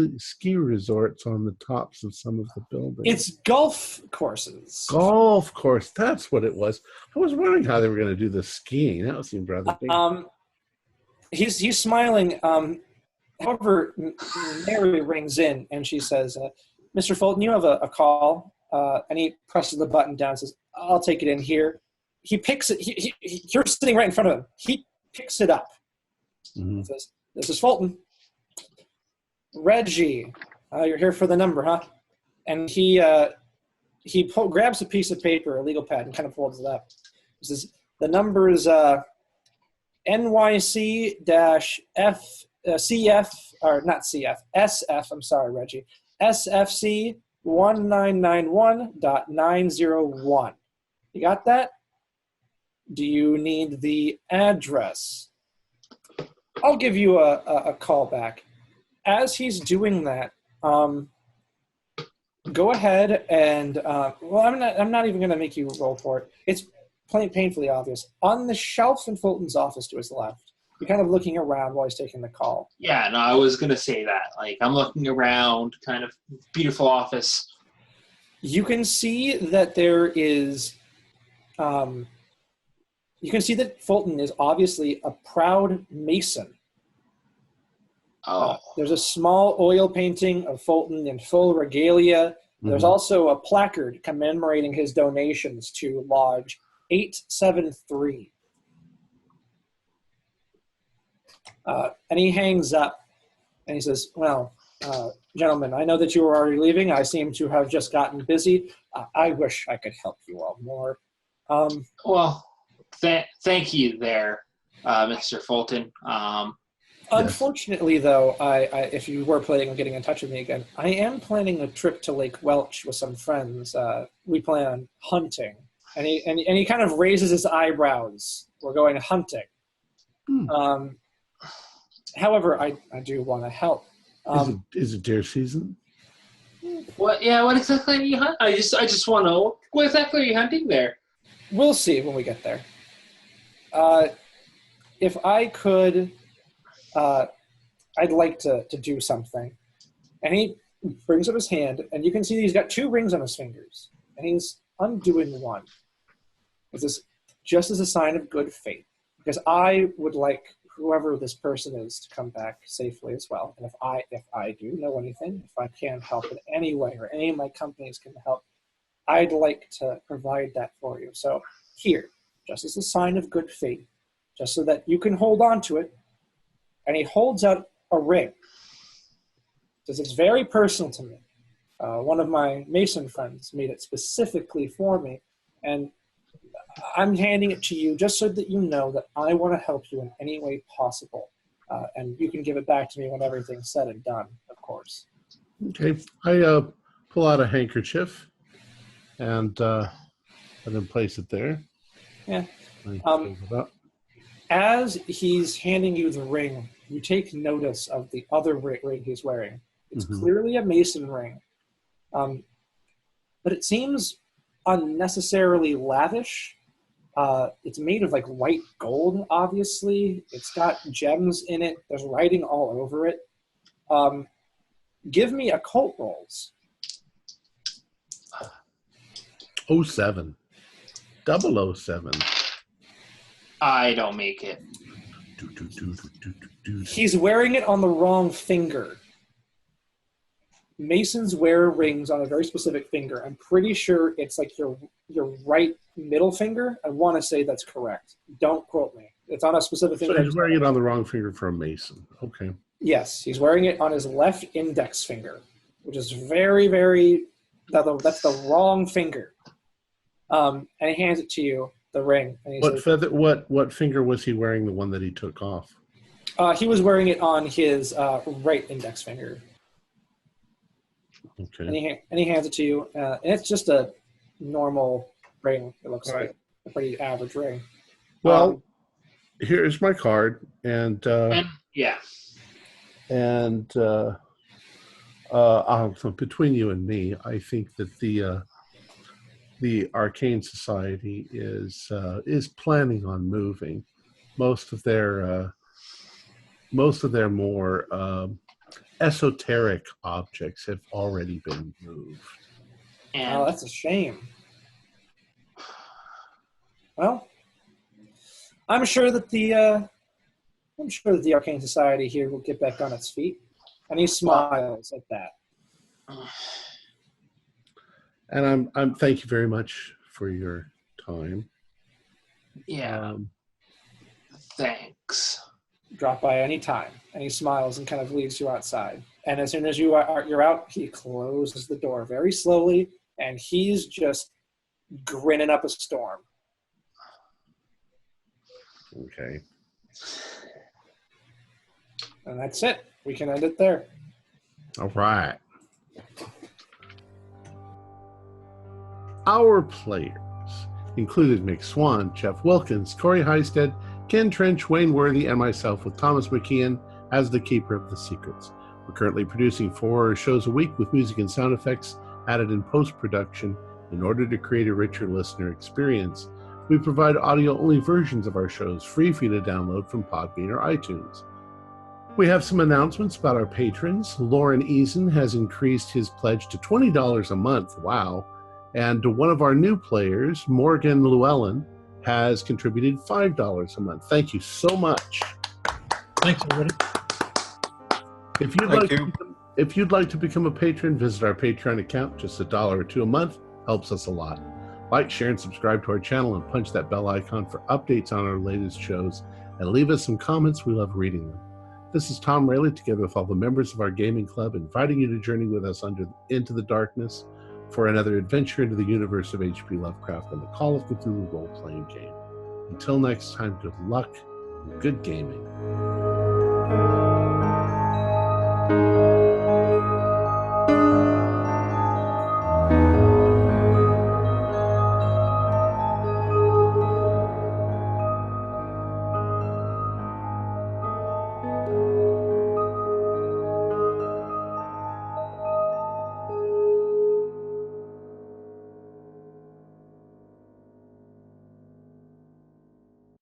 resorts on the tops of some of the buildings? It's golf courses. Golf course. That's what it was. I was wondering how they were going to do the skiing. That seemed rather big. He's smiling. However, Mary rings in and she says, "Mr. Fulton, you have a call." And he presses the button down and says, "I'll take it in here." He picks it. You're sitting right in front of him. He picks it up. Mm-hmm. And says, "This is Fulton." "Reggie, you're here for the number, huh?" And he grabs a piece of paper, a legal pad, and kind of folds it up. He says, "The number is SF. I'm sorry, Reggie. SFC 1991.901. You got that? Do you need the address?" I'll give you a call back. As he's doing that, go ahead and I'm not even going to make you roll for it. It's painfully obvious. On the shelf in Fulton's office to his left, you're kind of looking around while he's taking the call. Yeah, no, I was going to say that. Like, I'm looking around, kind of beautiful office. You can see that there is, you can see that Fulton is obviously a proud Mason. There's a small oil painting of Fulton in full regalia. There's also a placard commemorating his donations to Lodge 873. And he hangs up and he says, well, gentlemen, I know that you were already leaving. I seem to have just gotten busy. I wish I could help you all more. Thank you there, Mr. Fulton. Unfortunately, though, if you were planning on getting in touch with me again, I am planning a trip to Lake Welch with some friends. We plan on hunting. And he kind of raises his eyebrows. We're going hunting. However, I do want to help. Is it deer season? What exactly are you hunting? I just want to know, what exactly are you hunting there? We'll see when we get there. If I could, I'd like to do something. And he brings up his hand, and you can see he's got 2 rings on his fingers. And he's undoing one. This is just as a sign of good faith. Because I would like whoever this person is to come back safely as well. And if I do know anything, if I can help in any way, or any of my companies can help, I'd like to provide that for you. So here, just as a sign of good faith, just so that you can hold on to it. And he holds out a ring. Says it's very personal to me. One of my Mason friends made it specifically for me, and I'm handing it to you just so that you know that I want to help you in any way possible. And you can give it back to me when everything's said and done, of course. Okay. I pull out a handkerchief and then place it there. Yeah. As he's handing you the ring, you take notice of the other ring he's wearing. It's clearly a Mason ring. But it seems unnecessarily lavish. It's made of like white gold, obviously. It's got gems in it. There's writing all over it. Give me occult rolls. 07. 007. I don't make it. He's wearing it on the wrong finger. Masons wear rings on a very specific finger. I'm pretty sure it's like your right middle finger. I want to say that's correct. Don't quote me. It's on a specific finger. So he's wearing it on the wrong finger for a Mason. Okay. Yes, he's wearing it on his left index finger, which is very, very... That's the wrong finger. And he hands it to you, the ring. And he says, what finger was he wearing, the one that he took off? He was wearing it on his right index finger. Okay. And he hands it to you, and it's just a normal ring. It looks like a pretty average ring. Well, here's my card, and between you and me, I think that the Arcane Society is planning on moving. Most of their more esoteric objects have already been moved. Oh, that's a shame. Well, I'm sure that the Arcane Society here will get back on its feet. And he smiles at that. And I'm thank you very much for your time. Yeah. Thanks. Drop by any time. And he smiles and kind of leaves you outside. And as soon as you're out, he closes the door very slowly, and he's just grinning up a storm. Okay. And that's it. We can end it there. All right. Our players included Mick Swan, Jeff Wilkins, Corey Heisted, Ken Trench, Wayne Worthy, and myself, with Thomas McKeon as the keeper of the secrets. We're currently producing 4 shows a week with music and sound effects added in post-production in order to create a richer listener experience. We provide audio-only versions of our shows free for you to download from Podbean or iTunes. We have some announcements about our patrons. Lauren Eason has increased his pledge to $20 a month. Wow. And one of our new players, Morgan Llewellyn, has contributed $5 a month. Thank you so much. Thanks, everybody. If you'd like If you'd like to become a patron, visit our Patreon account. Just $1 or $2 a month helps us a lot. Like, share, and subscribe to our channel, and punch that bell icon for updates on our latest shows, and leave us some comments. We love reading them. This is Tom Rayleigh, together with all the members of our gaming club, inviting you to journey with us into the darkness for another adventure into the universe of H.P. Lovecraft and the Call of Cthulhu role-playing game. Until next time, good luck and good gaming.